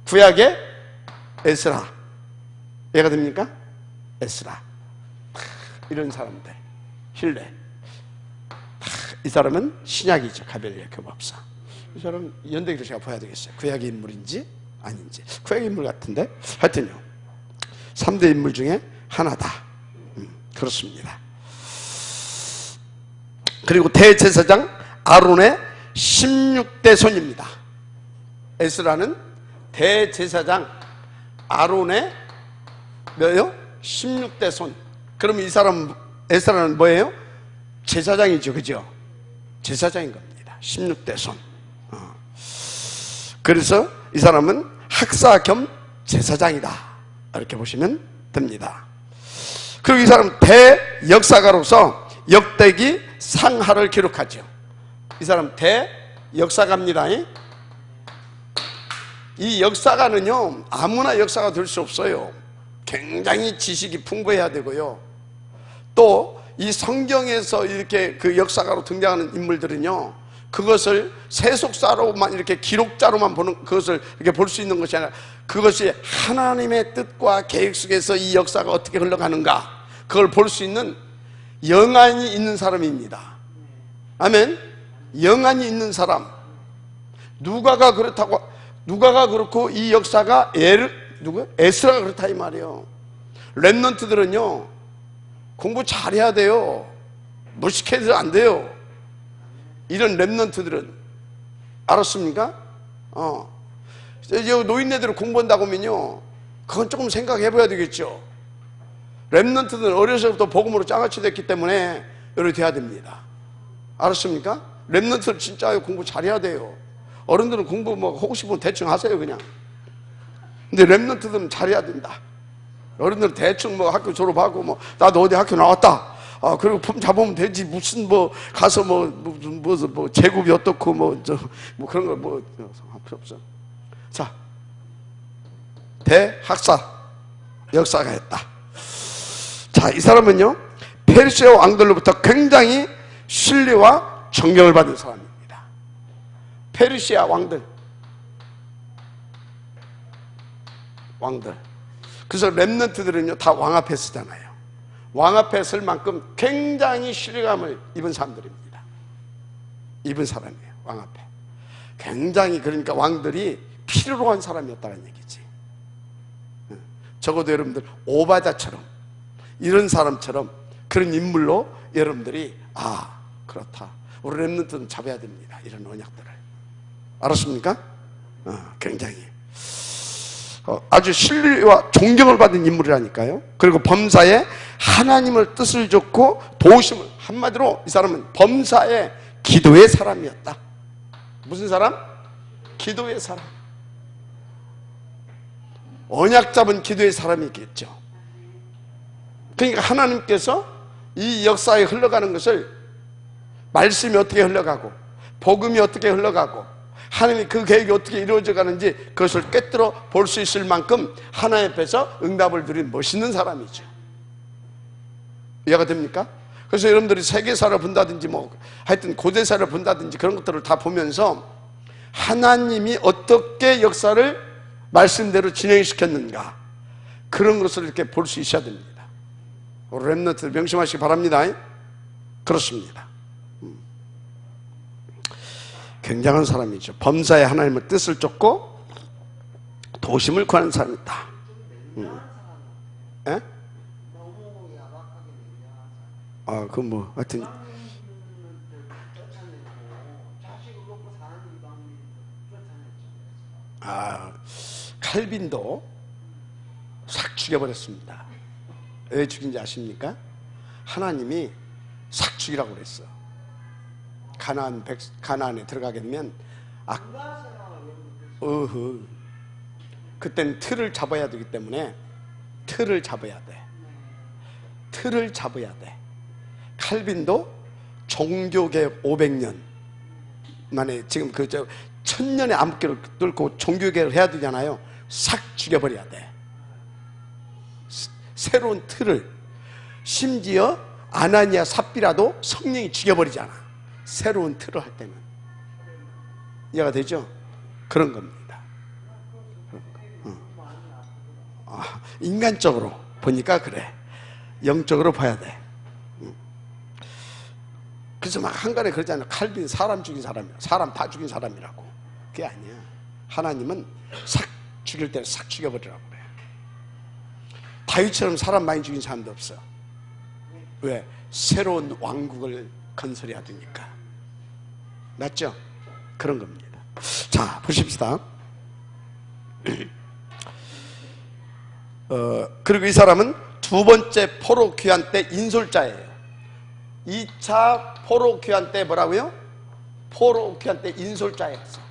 구약의 에스라, 이해가 됩니까? 에스라, 이런 사람들. 힐렐, 이 사람은 신약이죠. 가멜리엘 교법사. 이 사람 연대기로 제가 봐야 되겠어요. 구약의 인물인지 아닌지. 구약의 인물 같은데, 하여튼요, 3대 인물 중에 하나다. 그렇습니다. 그리고 대제사장 아론의 16대 손입니다. 에스라는 대제사장 아론의 몇요? 16대 손. 그러면 이 사람 에스라는 뭐예요? 제사장이죠, 그죠? 제사장인 겁니다. 16대 손. 그래서 이 사람은 학사 겸 제사장이다, 이렇게 보시면 됩니다. 그리고 이 사람은 대역사가로서 역대기 상하를 기록하죠. 이 사람 대역사가입니다. 이 역사가는요, 아무나 역사가 될 수 없어요. 굉장히 지식이 풍부해야 되고요. 또 이 성경에서 이렇게 그 역사가로 등장하는 인물들은요, 그것을 세속사로만, 이렇게 기록자로만 보는, 그것을 이렇게 볼 수 있는 것이 아니라, 그것이 하나님의 뜻과 계획 속에서 이 역사가 어떻게 흘러가는가, 그걸 볼 수 있는 영안이 있는 사람입니다. 아멘. 영안이 있는 사람. 누가가 그렇고 이 역사가 에스라가 그렇다, 이 말이에요. 렘넌트들은요, 공부 잘해야 돼요. 무식해서 안 돼요. 이런 렘넌트들은. 알았습니까? 노인네들은 공부한다고 하면요, 그건 조금 생각해 봐야 되겠죠. 렘넌트들은 어려서부터 복음으로 장아찌 됐기 때문에 이렇게 돼야 됩니다. 알았습니까? 렘넌트들 진짜 공부 잘해야 돼요. 어른들은 공부 뭐 하고 싶으면 대충 하세요, 그냥. 근데 렘넌트들은 잘해야 된다. 어른들은 대충 뭐 학교 졸업하고 뭐 나도 어디 학교 나왔다, 그리고 품 잡으면 되지, 무슨 뭐 가서 뭐 제국이 어떻고 뭐 그런 거 뭐 필요 없어. 자, 대학사 역사가 했다. 자, 이 사람은요, 페르시아 왕들로부터 굉장히 신뢰와 존경을 받은 사람입니다. 페르시아 왕들. 그래서 렘넌트들은요, 다 왕 앞에 쓰잖아요. 왕 앞에 쓸 만큼 굉장히 신뢰감을 입은 사람들입니다. 입은 사람이에요, 왕 앞에. 굉장히, 그러니까 왕들이 필요로 한 사람이었다는 얘기지. 적어도 여러분들 오바자처럼, 이런 사람처럼, 그런 인물로 여러분들이, 그렇다, 우리 렘넌트는 잡아야 됩니다, 이런 언약들을. 알았습니까? 굉장히 아주 신뢰와 존경을 받은 인물이라니까요. 그리고 범사에 하나님을 뜻을 줬고 도우심을, 한마디로 이 사람은 범사에 기도의 사람이었다. 무슨 사람? 기도의 사람. 언약 잡은 기도의 사람이겠죠. 그러니까 하나님께서 이 역사에 흘러가는 것을, 말씀이 어떻게 흘러가고 복음이 어떻게 흘러가고 하나님이 그 계획이 어떻게 이루어져 가는지 그것을 꿰뚫어 볼 수 있을 만큼 하나님 앞에서 응답을 드린 멋있는 사람이죠. 이해가 됩니까? 그래서 여러분들이 세계사를 본다든지 뭐 하여튼 고대사를 본다든지 그런 것들을 다 보면서 하나님이 어떻게 역사를 말씀대로 진행시켰는가, 그런 것을 이렇게 볼 수 있어야 됩니다. 우리 렘넌트들 명심하시기 바랍니다. 그렇습니다. 굉장한 사람이죠. 범사에 하나님의 뜻을 쫓고 도심을 구하는 사람이다. 예? 그 뭐 하여튼 칼빈도 싹 죽여버렸습니다. 왜 죽인지 아십니까? 하나님이 싹 죽이라고 그랬어. 가나안에 들어가게 되면 그때는 틀을 잡아야 되기 때문에 틀을 잡아야 돼. 칼빈도 종교개혁 500년 만에 지금 그 천년의 암흑기를 뚫고 종교개혁을 해야 되잖아요. 싹 죽여버려야 돼. 새로운 틀을, 심지어 아나니아 삽비라도 성령이 죽여버리잖아. 새로운 틀을 할 때는. 이해가 되죠? 그런 겁니다. 인간적으로 보니까 그래. 영적으로 봐야 돼. 그래서 막 한간에 그러잖아요. 칼빈 사람 죽인 사람이야. 사람 다 죽인 사람이라고. 그게 아니야. 하나님은 싹 죽일 때는 싹 죽여버리라고 그래. 다윗처럼 사람 많이 죽인 사람도 없어. 왜? 새로운 왕국을 건설해야 되니까. 맞죠? 그런 겁니다. 자, 보십시다. 그리고 이 사람은 두 번째 포로 귀환 때 인솔자예요. 2차 포로 귀환 때 뭐라고요? 포로 귀환 때 인솔자였어.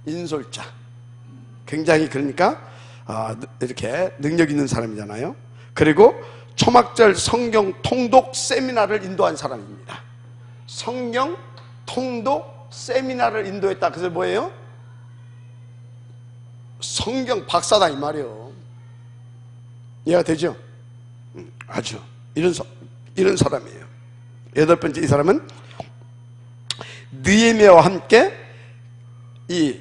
인솔자. 굉장히 그러니까 이렇게 능력 있는 사람이잖아요. 그리고 초막절 성경 통독 세미나를 인도한 사람입니다. 성경 통독 세미나를 인도했다. 그래서 뭐예요? 성경 박사다 이 말이에요. 이해가 되죠? 아주 이런 사람이에요. 여덟 번째, 이 사람은 느헤미야와 함께 이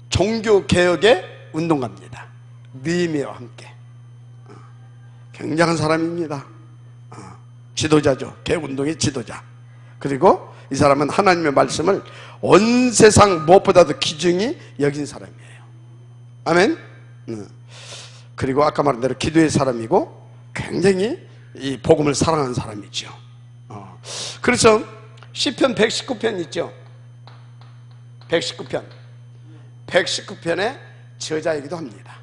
종교개혁의 운동가입니다. 느헤미야와 함께. 굉장한 사람입니다. 지도자죠. 개혁운동의 지도자. 그리고 이 사람은 하나님의 말씀을 온 세상 무엇보다도 귀중히 여긴 사람이에요. 아멘. 그리고 아까 말한 대로 기도의 사람이고 굉장히 이 복음을 사랑하는 사람이죠. 그래서 시편 119편 있죠. 119편의 저자이기도 합니다.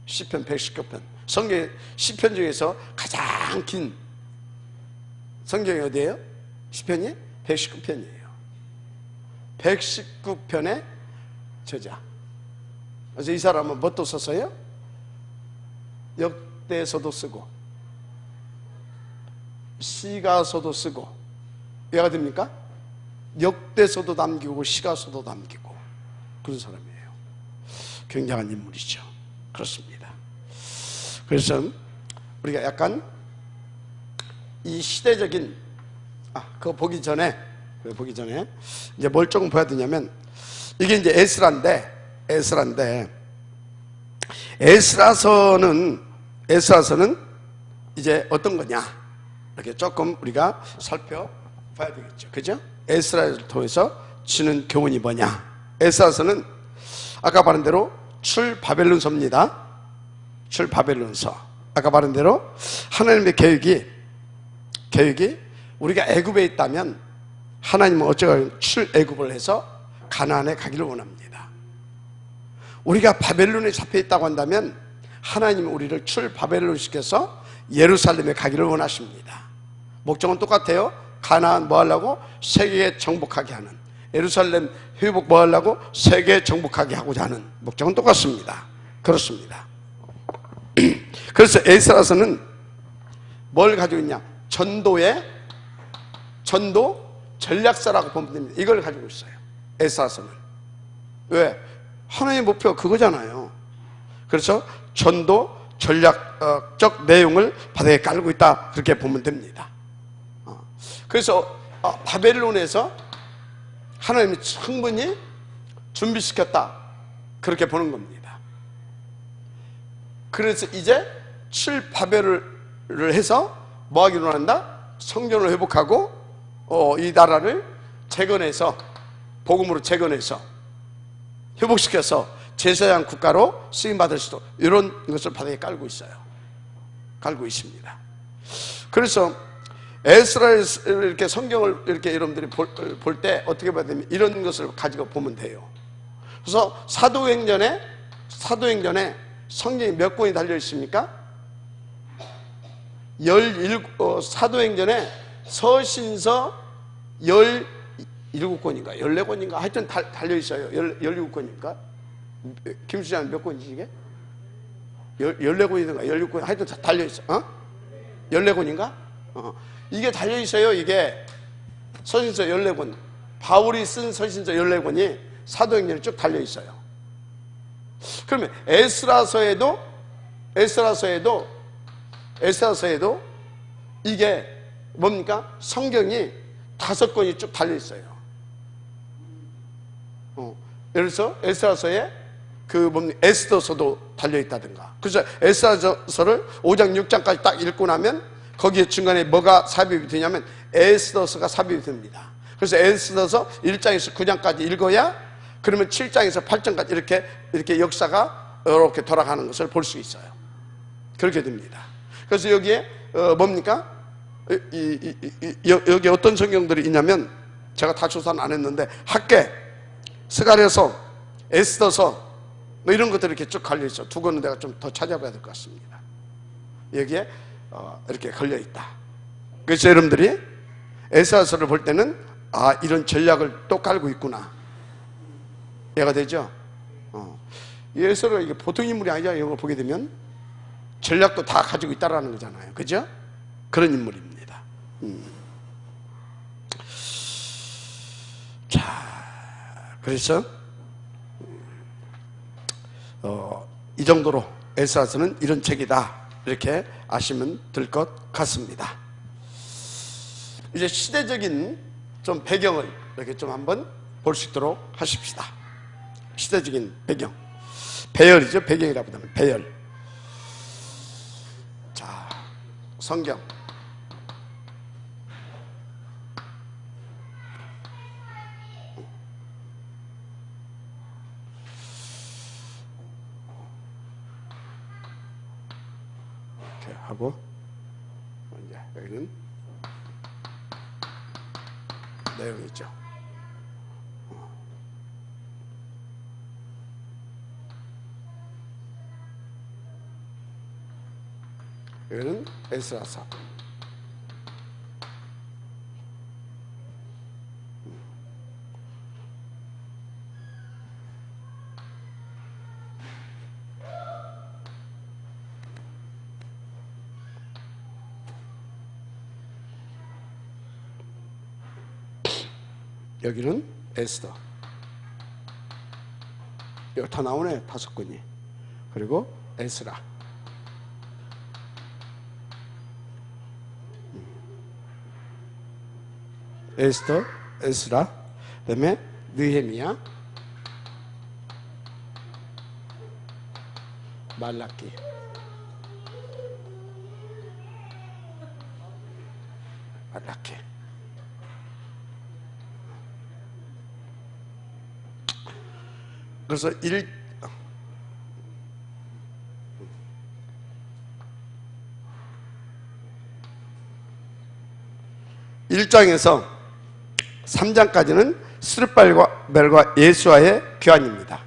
시편 119편. 성경 시편 중에서 가장 긴 성경이 어디예요? 시편이 119편이에요. 119편의 저자. 그래서 이 사람은 뭣도 썼어요? 역대서도 쓰고 시가서도 쓰고. 왜가 됩니까? 역대서도 남기고 시가서도 남기고 그런 사람이에요. 굉장한 인물이죠. 그렇습니다. 그래서 우리가 약간 이 시대적인 그거 보기 전에 이제 뭘 조금 봐야 되냐면, 이게 이제 에스라서는 이제 어떤 거냐 이렇게 조금 우리가 살펴봐야 되겠죠. 그죠? 에스라를 통해서 주는 교훈이 뭐냐. 에스라서는 아까 말한 대로 출바벨론서입니다. 출바벨론서. 아까 말한 대로 하나님의 계획이 우리가 애굽에 있다면 하나님은 어쩌고 출애굽을 해서 가나안에 가기를 원합니다. 우리가 바벨론에 잡혀 있다고 한다면 하나님은 우리를 출바벨론 시켜서 예루살렘에 가기를 원하십니다. 목적은 똑같아요. 가나안 뭐 하려고? 세계 정복하게 하는. 예루살렘 회복 뭐 하려고? 세계 정복하게 하고자 하는 목적은 똑같습니다. 그렇습니다. 그래서 에스라서는 뭘 가지고 있냐? 전도 전략서라고 보면 됩니다. 이걸 가지고 있어요. 에스라서는. 왜? 하나님의 목표가 그거잖아요. 그래서 전도 전략적 내용을 바닥에 깔고 있다. 그렇게 보면 됩니다. 그래서 바벨론에서 하나님이 충분히 준비시켰다. 그렇게 보는 겁니다. 그래서 이제 출바벨을 해서 뭐 하기로 한다? 성전을 회복하고 이 나라를 재건해서 복음으로 재건해서 회복시켜서 제사장 국가로 쓰임받을 수도, 이런 것을 바닥에 깔고 있어요. 깔고 있습니다. 그래서 에스라를 이렇게 성경을 이렇게 여러분들이 볼 때 어떻게 봐야 되면 이런 것을 가지고 보면 돼요. 그래서 사도행전에 성경이 몇 권이 달려 있습니까? 사도행전에 서신서 17권인가 14권인가 하여튼 달려 있어요. 17권인가? 김수장 몇 권이지 이게? 14권이든가 16권 하여튼 달려 있어. 14권인가? 이게 달려 있어요. 이게 서신서 14권. 바울이 쓴 서신서 14권이 사도행전에 쭉 달려 있어요. 그러면 에스라서에도 이게 뭡니까? 성경이 5권이 쭉 달려 있어요. 예를 들어서 에스라서에 에스더서도 달려 있다든가. 그래서 에스라서를 5장 6장까지 딱 읽고 나면 거기에 중간에 뭐가 삽입이 되냐면 에스더서가 삽입이 됩니다. 그래서 에스더서 1장에서 9장까지 읽어야 그러면 7장에서 8장까지 이렇게 역사가 이렇게 돌아가는 것을 볼 수 있어요. 그렇게 됩니다. 그래서 여기에 뭡니까? 여기 어떤 성경들이 있냐면 제가 다 조사는 안 했는데 학개, 스가랴서, 에스더서 뭐 이런 것들이 이렇게 쭉 걸려 있어. 두 권은 내가 좀 더 찾아봐야 될 것 같습니다. 여기에 이렇게 걸려 있다. 그래서 여러분들이 에스더서를 볼 때는 이런 전략을 또 깔고 있구나. 이해가 되죠? 에스더가 이게 보통 인물이 아니잖아요. 이런 걸 보게 되면 전략도 다 가지고 있다라는 거잖아요. 그죠? 그런 인물입니다. 자, 그래서 이 정도로 에스더서는 이런 책이다 이렇게 아시면 될 것 같습니다. 이제 시대적인 좀 배경을 이렇게 좀 한번 볼 수 있도록 하십시다. 시대적인 배경, 배열이죠. 배경이라고 하면 배열. 자, 성경 이렇게 하고 이제 여기는 내용이 있죠. 여기는 에스라서. 여기는 에스더. 여기 다 나오네. 5권이. 그리고 에스라. 에스더, 에스라, 그 다음에 느헤미야, 말라기. 말라기. 그래서 1장에서 3장까지는 스룹바벨과 예수와의 교환입니다.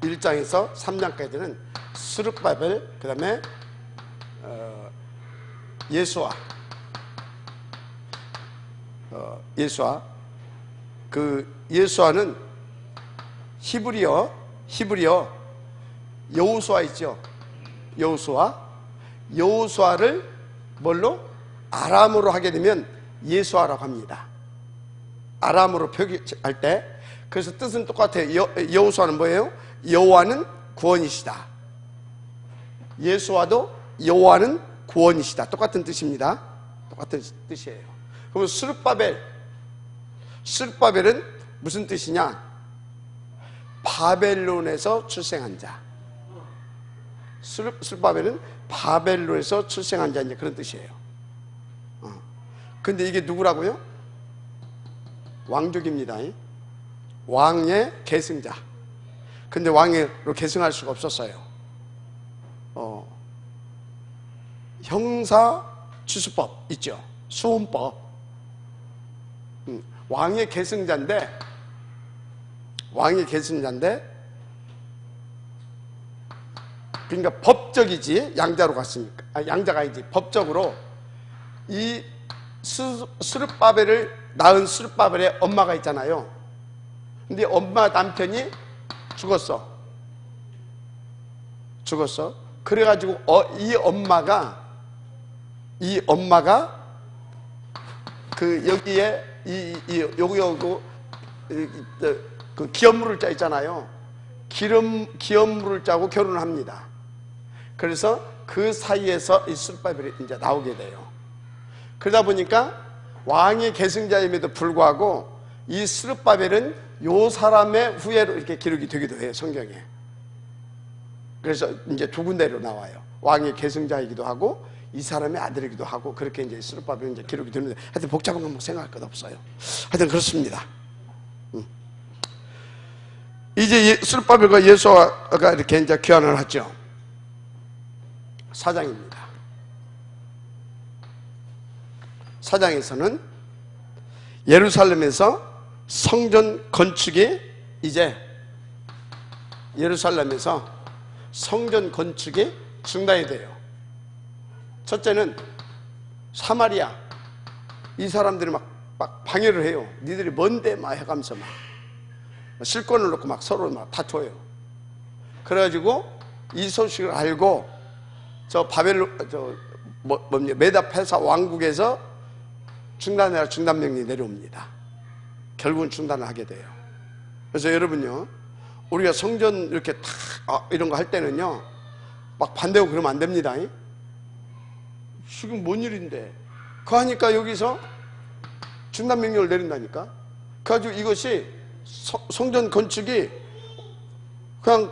1장에서 3장까지는 스룹바벨, 그 다음에 예수와 그 예수와는 히브리어 여호수아 있죠. 여호수아를 뭘로? 아람으로 하게 되면 예수아라고 합니다. 아람으로 표기할 때. 그래서 뜻은 똑같아요. 여호수아는 뭐예요? 여호와는 구원이시다. 예수와도 여호와는 구원이시다. 똑같은 뜻입니다. 똑같은 뜻이에요. 그러면 스룹바벨은 무슨 뜻이냐? 바벨론에서 출생한 자. 스룹바벨은 바벨론에서 출생한 자, 이제 그런 뜻이에요. 근데 이게 누구라고요? 왕족입니다. 왕의 계승자. 근데 왕으로 계승할 수가 없었어요. 형사 취수법 있죠. 수혼법. 왕의 계승자인데 왕의 계승자인데, 그러니까 법적이지, 양자로 갔으니까. 양자가 아니지, 법적으로 이 스룹바벨을 낳은 스룹바벨의 엄마가 있잖아요. 근데 엄마 남편이 죽었어. 그래가지고 이 엄마가 그 여기에 그 기업물을 짜 있잖아요. 기업물을 짜고 결혼을 합니다. 그래서 그 사이에서 이 스룹바벨이 이제 나오게 돼요. 그러다 보니까 왕의 계승자임에도 불구하고 이 스룹바벨은 요 사람의 후예로 이렇게 기록이 되기도 해요, 성경에. 그래서 이제 두 군데로 나와요. 왕의 계승자이기도 하고 이 사람의 아들이기도 하고, 그렇게 이제 스룹바벨은 이제 기록이 되는데, 하여튼 복잡한 건 뭐 생각할 것 없어요. 하여튼 그렇습니다. 이제 스룹바벨과 예수아가 이렇게 이제 교환을 하죠. 4장입니다. 4장에서는 예루살렘에서 성전 건축이 이제 예루살렘에서 성전 건축이 중단이 돼요. 첫째는 사마리아, 이 사람들이 막 방해를 해요. 니들이 뭔데 막 해가면서 막 실권을 놓고 막 서로 막 다퉈요. 그래가지고 이 소식을 알고 저 메다-페사 왕국에서 중단명령이 내려옵니다. 결국은 중단을 하게 돼요. 그래서 여러분요, 우리가 성전 이렇게 이런 거 할 때는요, 막 반대하고 그러면 안 됩니다. 지금 뭔 일인데? 그거 하니까 여기서 중단명령을 내린다니까? 그래가지고 이것이 성전 건축이 그냥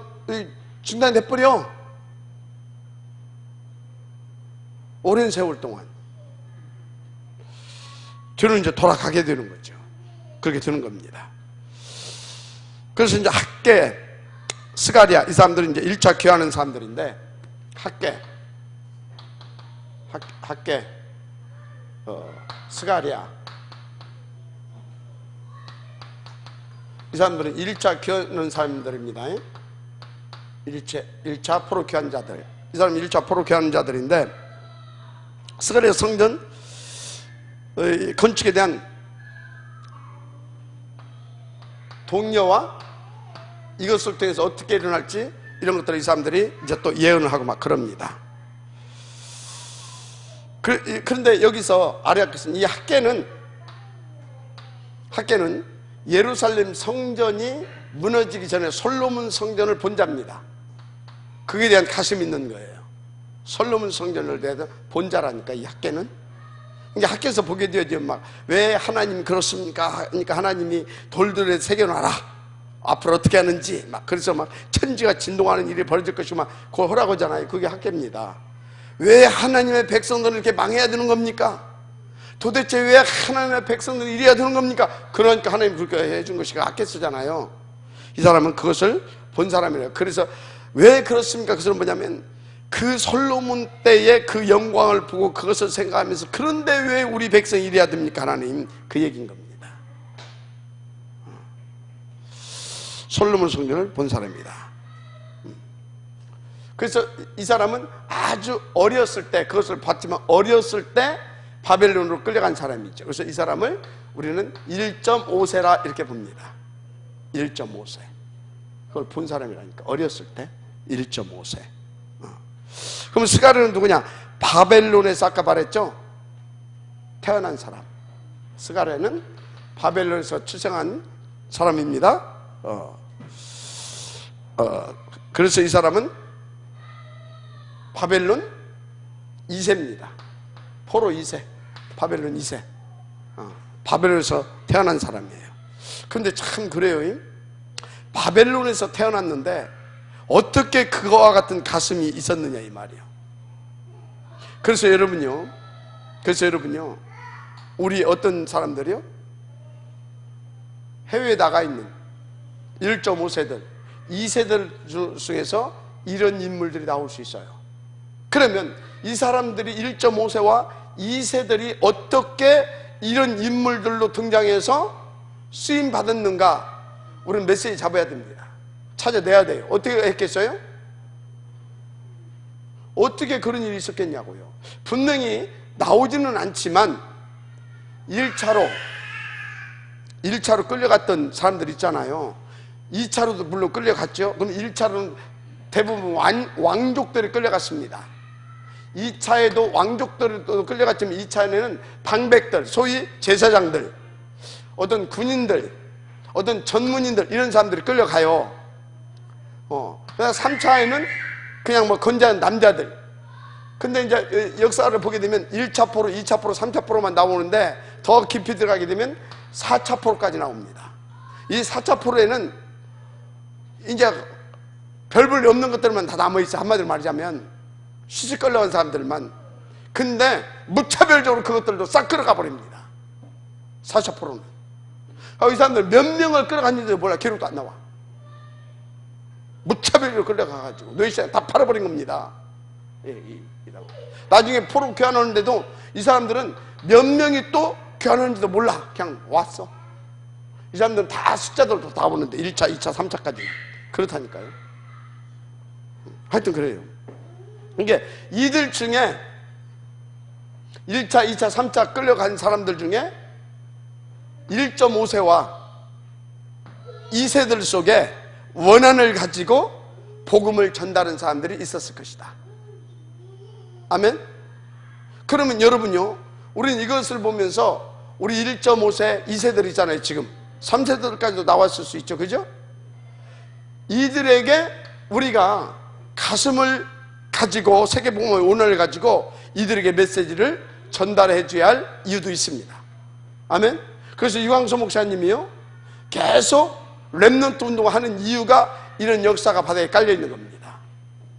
중단이 돼버려. 오랜 세월 동안. 뒤로 이제 돌아가게 되는 거죠. 그렇게 되는 겁니다. 그래서 이제 학계, 스가랴, 이 사람들은 이제 1차 교환하는 사람들인데, 학계, 스가랴, 이 사람들은 1차 교환하는 사람들입니다. 1차 포로 교환자들. 이 사람은 1차 포로 교환자들인데, 스가랴 성전 건축에 대한 동료와 이것을 통해서 어떻게 일어날지, 이런 것들을 이 사람들이 이제 또 예언을 하고 막 그럽니다. 그런데 여기서 아리아크스는, 이 학계는 예루살렘 성전이 무너지기 전에 솔로몬 성전을 본 자입니다. 그에 대한 가슴이 있는 거예요. 솔로몬 성전을 대해서 본 자라니까, 이 학계는. 이게 학교에서 보게 되죠. 막, 왜 하나님이 그렇습니까? 그러니까 하나님이 돌들에 새겨놔라. 앞으로 어떻게 하는지. 막, 그래서 막 천지가 진동하는 일이 벌어질 것이고 막, 그걸 허락하잖아요. 그게 학계입니다. 왜 하나님의 백성들을 이렇게 망해야 되는 겁니까? 도대체 왜 하나님의 백성들이 이래야 되는 겁니까? 그러니까 하나님 그렇게 해준 것이 학계서잖아요. 이 사람은 그것을 본 사람이래요. 그래서 왜 그렇습니까? 그것은 뭐냐면, 그 솔로몬 때의 그 영광을 보고 그것을 생각하면서, 그런데 왜 우리 백성이 이래야 됩니까? 하나님, 그 얘기인 겁니다. 솔로몬 성전을 본 사람입니다. 그래서 이 사람은 아주 어렸을 때, 그것을 봤지만 어렸을 때 바벨론으로 끌려간 사람이죠. 그래서 이 사람을 우리는 1.5세라 이렇게 봅니다. 1.5세. 그걸 본 사람이라니까. 어렸을 때 1.5세. 그럼 스가랴는 누구냐? 바벨론에서 아까 말했죠? 태어난 사람. 스가랴는 바벨론에서 출생한 사람입니다. 그래서 이 사람은 바벨론 2세입니다. 포로 2세. 바벨론 2세. 바벨론에서 태어난 사람이에요. 그런데 참 그래요. 바벨론에서 태어났는데 어떻게 그거와 같은 가슴이 있었느냐 이 말이에요. 그래서 여러분요, 우리 어떤 사람들이요, 해외에 나가 있는 1.5세들, 2세들 중에서 이런 인물들이 나올 수 있어요. 그러면 이 사람들이 1.5세와 2세들이 어떻게 이런 인물들로 등장해서 쓰임 받았는가? 우리는 메시지 잡아야 됩니다. 찾아내야 돼요. 어떻게 했겠어요? 어떻게 그런 일이 있었겠냐고요. 분명히 나오지는 않지만 1차로 끌려갔던 사람들 있잖아요. 2차로도 물론 끌려갔죠. 그럼 1차로는 대부분 왕족들이 끌려갔습니다. 2차에도 왕족들이 또 끌려갔지만 2차에는 방백들, 소위 제사장들, 어떤 군인들, 어떤 전문인들, 이런 사람들이 끌려가요. 그래서 3차에는 그냥 뭐 건장한 남자들. 근데 이제 역사를 보게 되면 1차 포로, 2차 포로, 3차 포로만 나오는데 더 깊이 들어가게 되면 4차 포로까지 나옵니다. 이 4차 포로에는 이제 별 볼 일 없는 것들만 다 남아있어. 한마디로 말하자면 시집 끌려간 사람들만. 근데 무차별적으로 그것들도 싹 끌어가 버립니다. 4차 포로는. 이 사람들 몇 명을 끌어갔는지도 몰라. 기록도 안 나와. 무차별적으로 끌려가가지고 노예시장 다 팔아버린 겁니다. 나중에 포로 교환하는데도 이 사람들은 몇 명이 또 교환하는지도 몰라. 그냥 왔어. 이 사람들은 다 숫자들도 다 보는데 1차, 2차, 3차까지 그렇다니까요. 하여튼 그래요. 이게 이들 중에 1차, 2차, 3차 끌려간 사람들 중에 1.5세와 2세들 속에 원한을 가지고 복음을 전달한 사람들이 있었을 것이다. 아멘? 그러면 여러분요, 우리는 이것을 보면서 우리 1.5세, 2세들 있잖아요. 지금 3세들까지도 나왔을 수 있죠. 그죠? 이들에게 우리가 가슴을 가지고 세계복음의 원한을 가지고 이들에게 메시지를 전달해 줘야 할 이유도 있습니다. 아멘? 그래서 유광수 목사님이요, 계속 렘넌트 운동을 하는 이유가 이런 역사가 바닥에 깔려 있는 겁니다.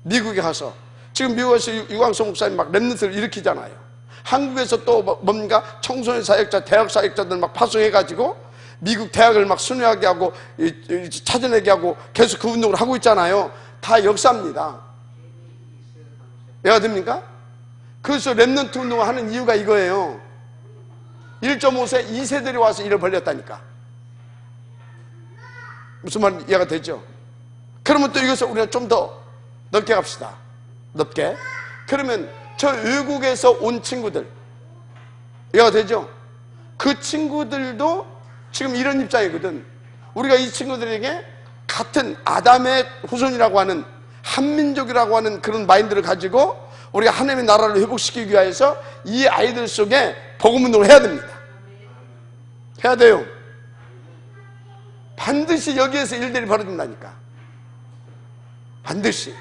미국에 가서, 지금 미국에서 유광수 목사님 막 렘넌트를 일으키잖아요. 한국에서 또 뭔가 청소년 사역자, 대학 사역자들 막 파송해가지고 미국 대학을 막 순회하게 하고 찾아내게 하고 계속 그 운동을 하고 있잖아요. 다 역사입니다. 이해가 됩니까? 그래서 렘넌트 운동을 하는 이유가 이거예요. 1.5세, 2세들이 와서 일을 벌렸다니까. 무슨 말 이해가 되죠? 그러면 또 이것을 우리가 좀 더 넓게 갑시다. 넓게. 그러면 저 외국에서 온 친구들, 이해가 되죠? 그 친구들도 지금 이런 입장이거든. 우리가 이 친구들에게 같은 아담의 후손이라고 하는, 한민족이라고 하는 그런 마인드를 가지고 우리가 하나님의 나라를 회복시키기 위해서 이 아이들 속에 복음 운동을 해야 됩니다. 해야 돼요. 반드시 여기에서 일들이 벌어진다니까. 반드시.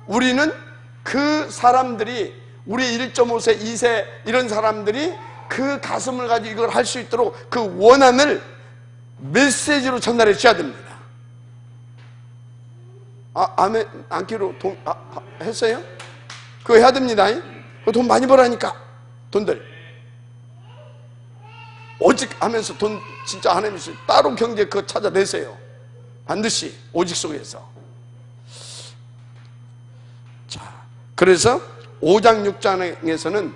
우리는 그 사람들이, 우리 1.5세, 2세 이런 사람들이 그 가슴을 가지고 이걸 할 수 있도록 그 원한을 메시지로 전달해 줘야 됩니다. 아멘, 안기로 했어요? 그거 해야 됩니다. 그거 돈 많이 벌으니까, 돈들. 오직 하면서 돈 진짜 하나님께서 따로 경제 그거 찾아내세요. 반드시 오직 속에서. 자, 그래서 5장 6장에서는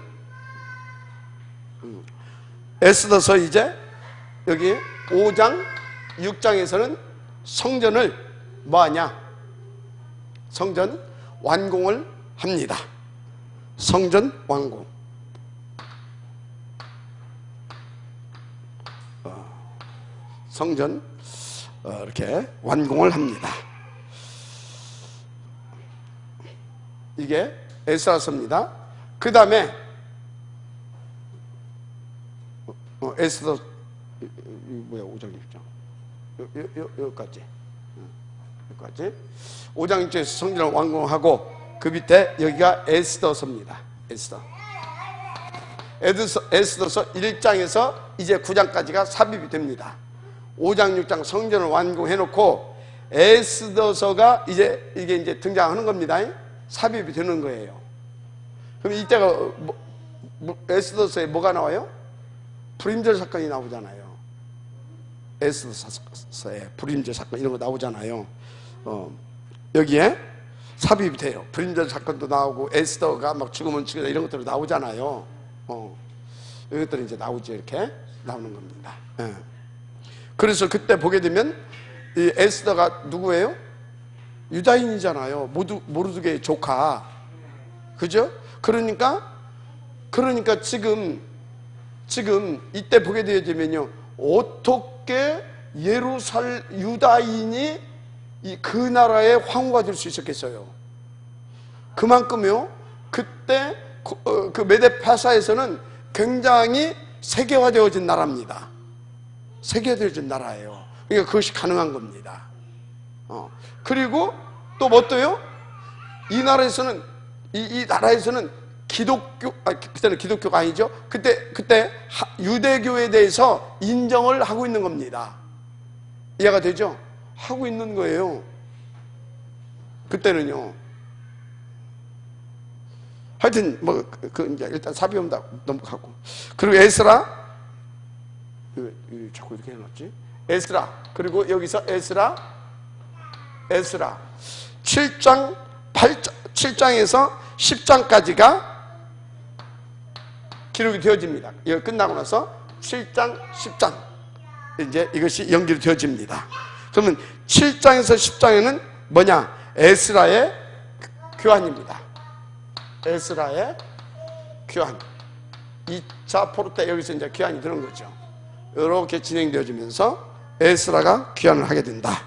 에스더서 이제 여기 5장 6장에서는 성전을 뭐하냐? 성전 완공을 합니다. 성전 완공. 성전 이렇게 완공을 합니다. 이게 에스더서입니다. 그 다음에 에스더 뭐야, 5장 6장 여기까지 5장 6장에서 성전을 완공하고 그 밑에 여기가 에스더서입니다. 에스더서 1장에서 이제 9장까지가 삽입이 됩니다. 5장 6장 성전을 완공해 놓고 에스더서가 이제 이게 이제 등장하는 겁니다. 삽입이 되는 거예요. 그럼 이때가 에스더서에 뭐가 나와요? 불임절 사건이 나오잖아요. 에스더서에 불임절 사건 이런 거 나오잖아요. 여기에 삽입이 돼요. 불임절 사건도 나오고 에스더가 막 죽으면 죽이다 이런 것들도 나오잖아요. 이것들이 이제 나오죠. 이렇게 나오는 겁니다. 그래서 그때 보게 되면 이 에스더가 누구예요? 유다인이잖아요. 모르드게의 조카. 그죠? 그러니까 지금 이때 보게 되면요, 어떻게 유다인이 그 나라의 황후가 될 수 있었겠어요? 그만큼요, 그때 그 메데파사에서는 굉장히 세계화되어진 나라입니다. 세계화되어진 나라예요. 그러니까 그것이 가능한 겁니다. 그리고 또 뭐 또요? 이 나라에서는 그때는 기독교가 아니죠. 그때 유대교에 대해서 인정을 하고 있는 겁니다. 이해가 되죠? 하고 있는 거예요. 그때는요. 하여튼 이제 일단 사비움다 넘어가고, 그리고 에스라, 자꾸 이렇게 해놨지? 에스라, 그리고 여기서 에스라 7장에서 10장까지가 기록이 되어집니다. 이거 끝나고 나서 7장, 10장 이제 이것이 연결이 되어집니다. 그러면 7장에서 10장에는 뭐냐? 에스라의 교환입니다. 에스라의 교환. 2차 포로 때 여기서 이제 교환이 되는 거죠. 이렇게 진행되어지면서 에스라가 교환을 하게 된다.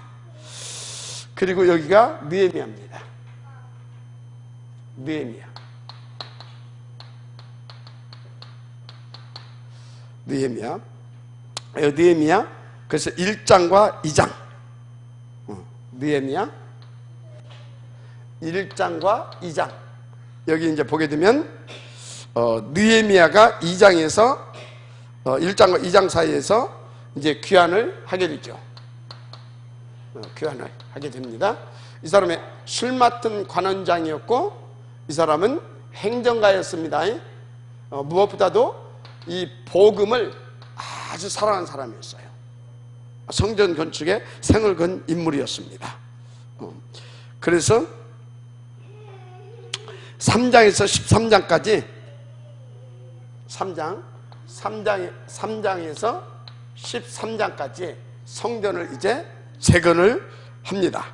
그리고 여기가 느헤미야입니다. 느헤미야. 그래서 1장과 2장. 느헤미야 1장과 2장. 여기 이제 보게 되면 느헤미야가 2장에서 1장과 2장 사이에서 이제 귀환을 하게 되죠. 귀환을 하게 됩니다. 이 사람의 술 맡은 관원장이었고, 이 사람은 행정가였습니다. 무엇보다도 이 복음을 아주 사랑하는 사람이었어요. 성전 건축에 생을 건 인물이었습니다. 그래서 3장에서 13장까지 3장에서 13장까지 성전을 이제 재건을 합니다.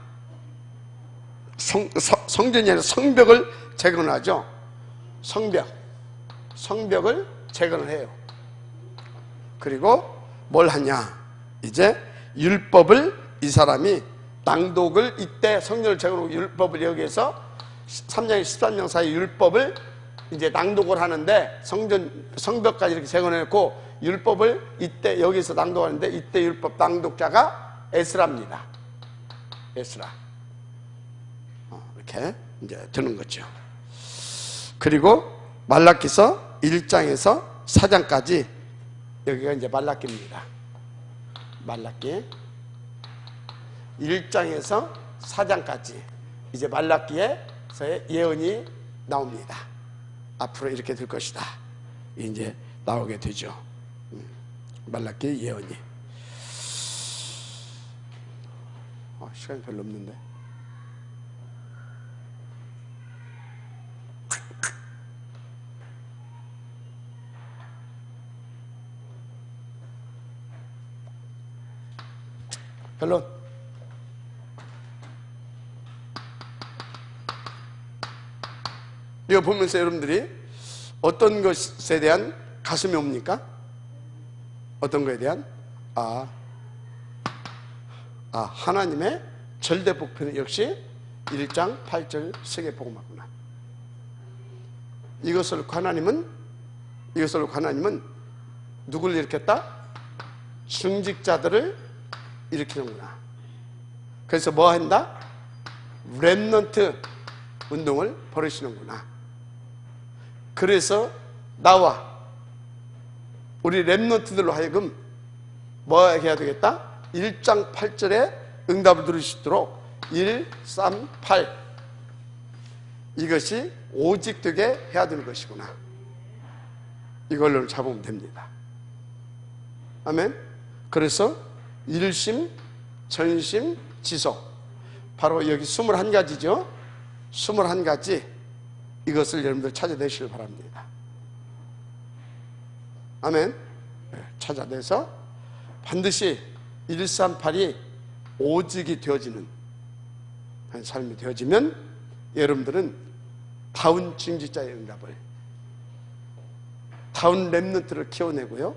성전이 아니라 성벽을 재건하죠. 성벽을 재건을 해요. 그리고 뭘 하냐? 이제 율법을 이 사람이 낭독을, 이때 성전을 재건하고 율법을 여기에서 3장에서 13장 사이 율법을 이제 낭독을 하는데, 성벽까지 이렇게 재건해놓고 율법을 이때 여기서 낭독하는데, 이때 율법 낭독자가 에스라입니다. 에스라. 이렇게 이제 되는 거죠. 그리고 말라기서 1장에서 4장까지 여기가 이제 말라기입니다. 말라기 1장에서 4장까지 이제 말라기에서의 예언이 나옵니다. 앞으로 이렇게 될 것이다. 이제 나오게 되죠. 말라기 예언이. 시간이 별로 없는데. 별로. 이거 보면서 여러분들이 어떤 것에 대한 가슴이 옵니까? 어떤 것에 대한? 하나님의 절대 복편은 역시 1장 8절 세계복음화구나. 이것을 하나님은 누구를 일으켰다? 중직자들을 일으키는구나. 그래서 뭐 한다? 렘넌트 운동을 벌이시는구나. 그래서 나와 우리 렘넌트들로 하여금 뭐 해야 되겠다? 1장 8절에 응답을 들을 수 있도록 1, 3, 8 이것이 오직 되게 해야 되는 것이구나. 이걸로 잡으면 됩니다. 아멘. 그래서 일심, 전심, 지속, 바로 여기 21가지죠 21가지. 이것을 여러분들 찾아내시길 바랍니다. 아멘. 찾아내서 반드시 138이 오직이 되어지는 한 삶이 되어지면 여러분들은 다운 증직자의 응답을, 다운 렘넌트를 키워내고요,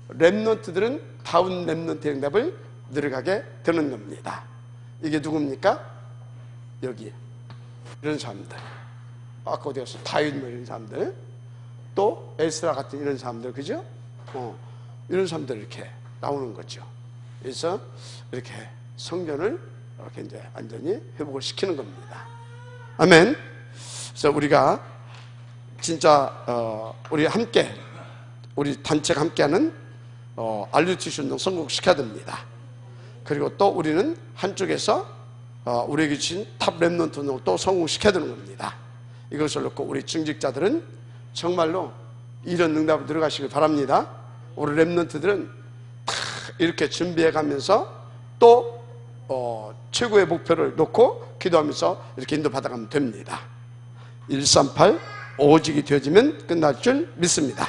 렘넌트들은 다운 렘넌트의 응답을 늘어가게 되는 겁니다. 이게 누굽니까? 여기 이런 사람들, 아까 어디 갔어? 다윗 뭐 이런 사람들, 또 에스라 같은 이런 사람들, 그죠? 이런 사람들 이렇게 나오는 거죠. 그래서 이렇게 성전을 이렇게 이제 완전히 회복을 시키는 겁니다. 아멘. 그래서 우리가 진짜 우리 함께, 우리 단체가 함께하는 RUTC 운동 성공시켜야 됩니다. 그리고 또 우리는 한쪽에서 우리에게 주신 탑 렘넌트 운동을 또 성공시켜야 되는 겁니다. 이것을 놓고 우리 증직자들은 정말로 이런 응답을 들어가시길 바랍니다. 우리 렘넌트들은 다 이렇게 준비해 가면서 또 최고의 목표를 놓고 기도하면서 이렇게 인도받아가면 됩니다. 138 오직이 되어지면 끝날 줄 믿습니다.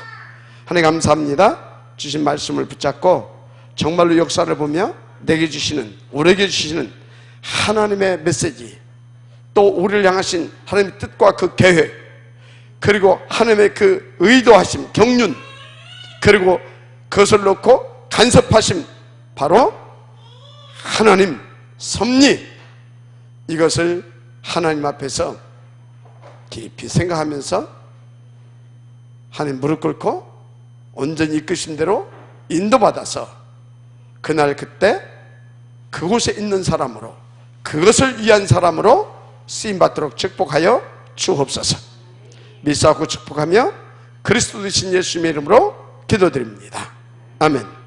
하나님 감사합니다. 주신 말씀을 붙잡고 정말로 역사를 보며 내게 주시는, 우리에게 주시는 하나님의 메시지, 또 우리를 향하신 하나님의 뜻과 그 계획, 그리고 하나님의 그 의도하심, 경륜, 그리고 그것을 놓고 간섭하심, 바로 하나님 섭리, 이것을 하나님 앞에서 깊이 생각하면서 하나님 무릎 꿇고 온전히 이끄신 대로 인도받아서 그날 그때 그곳에 있는 사람으로, 그것을 위한 사람으로 쓰임받도록 축복하여 주옵소서. 믿사옵고 축복하며 그리스도 되신 예수님의 이름으로 기도드립니다. 아멘.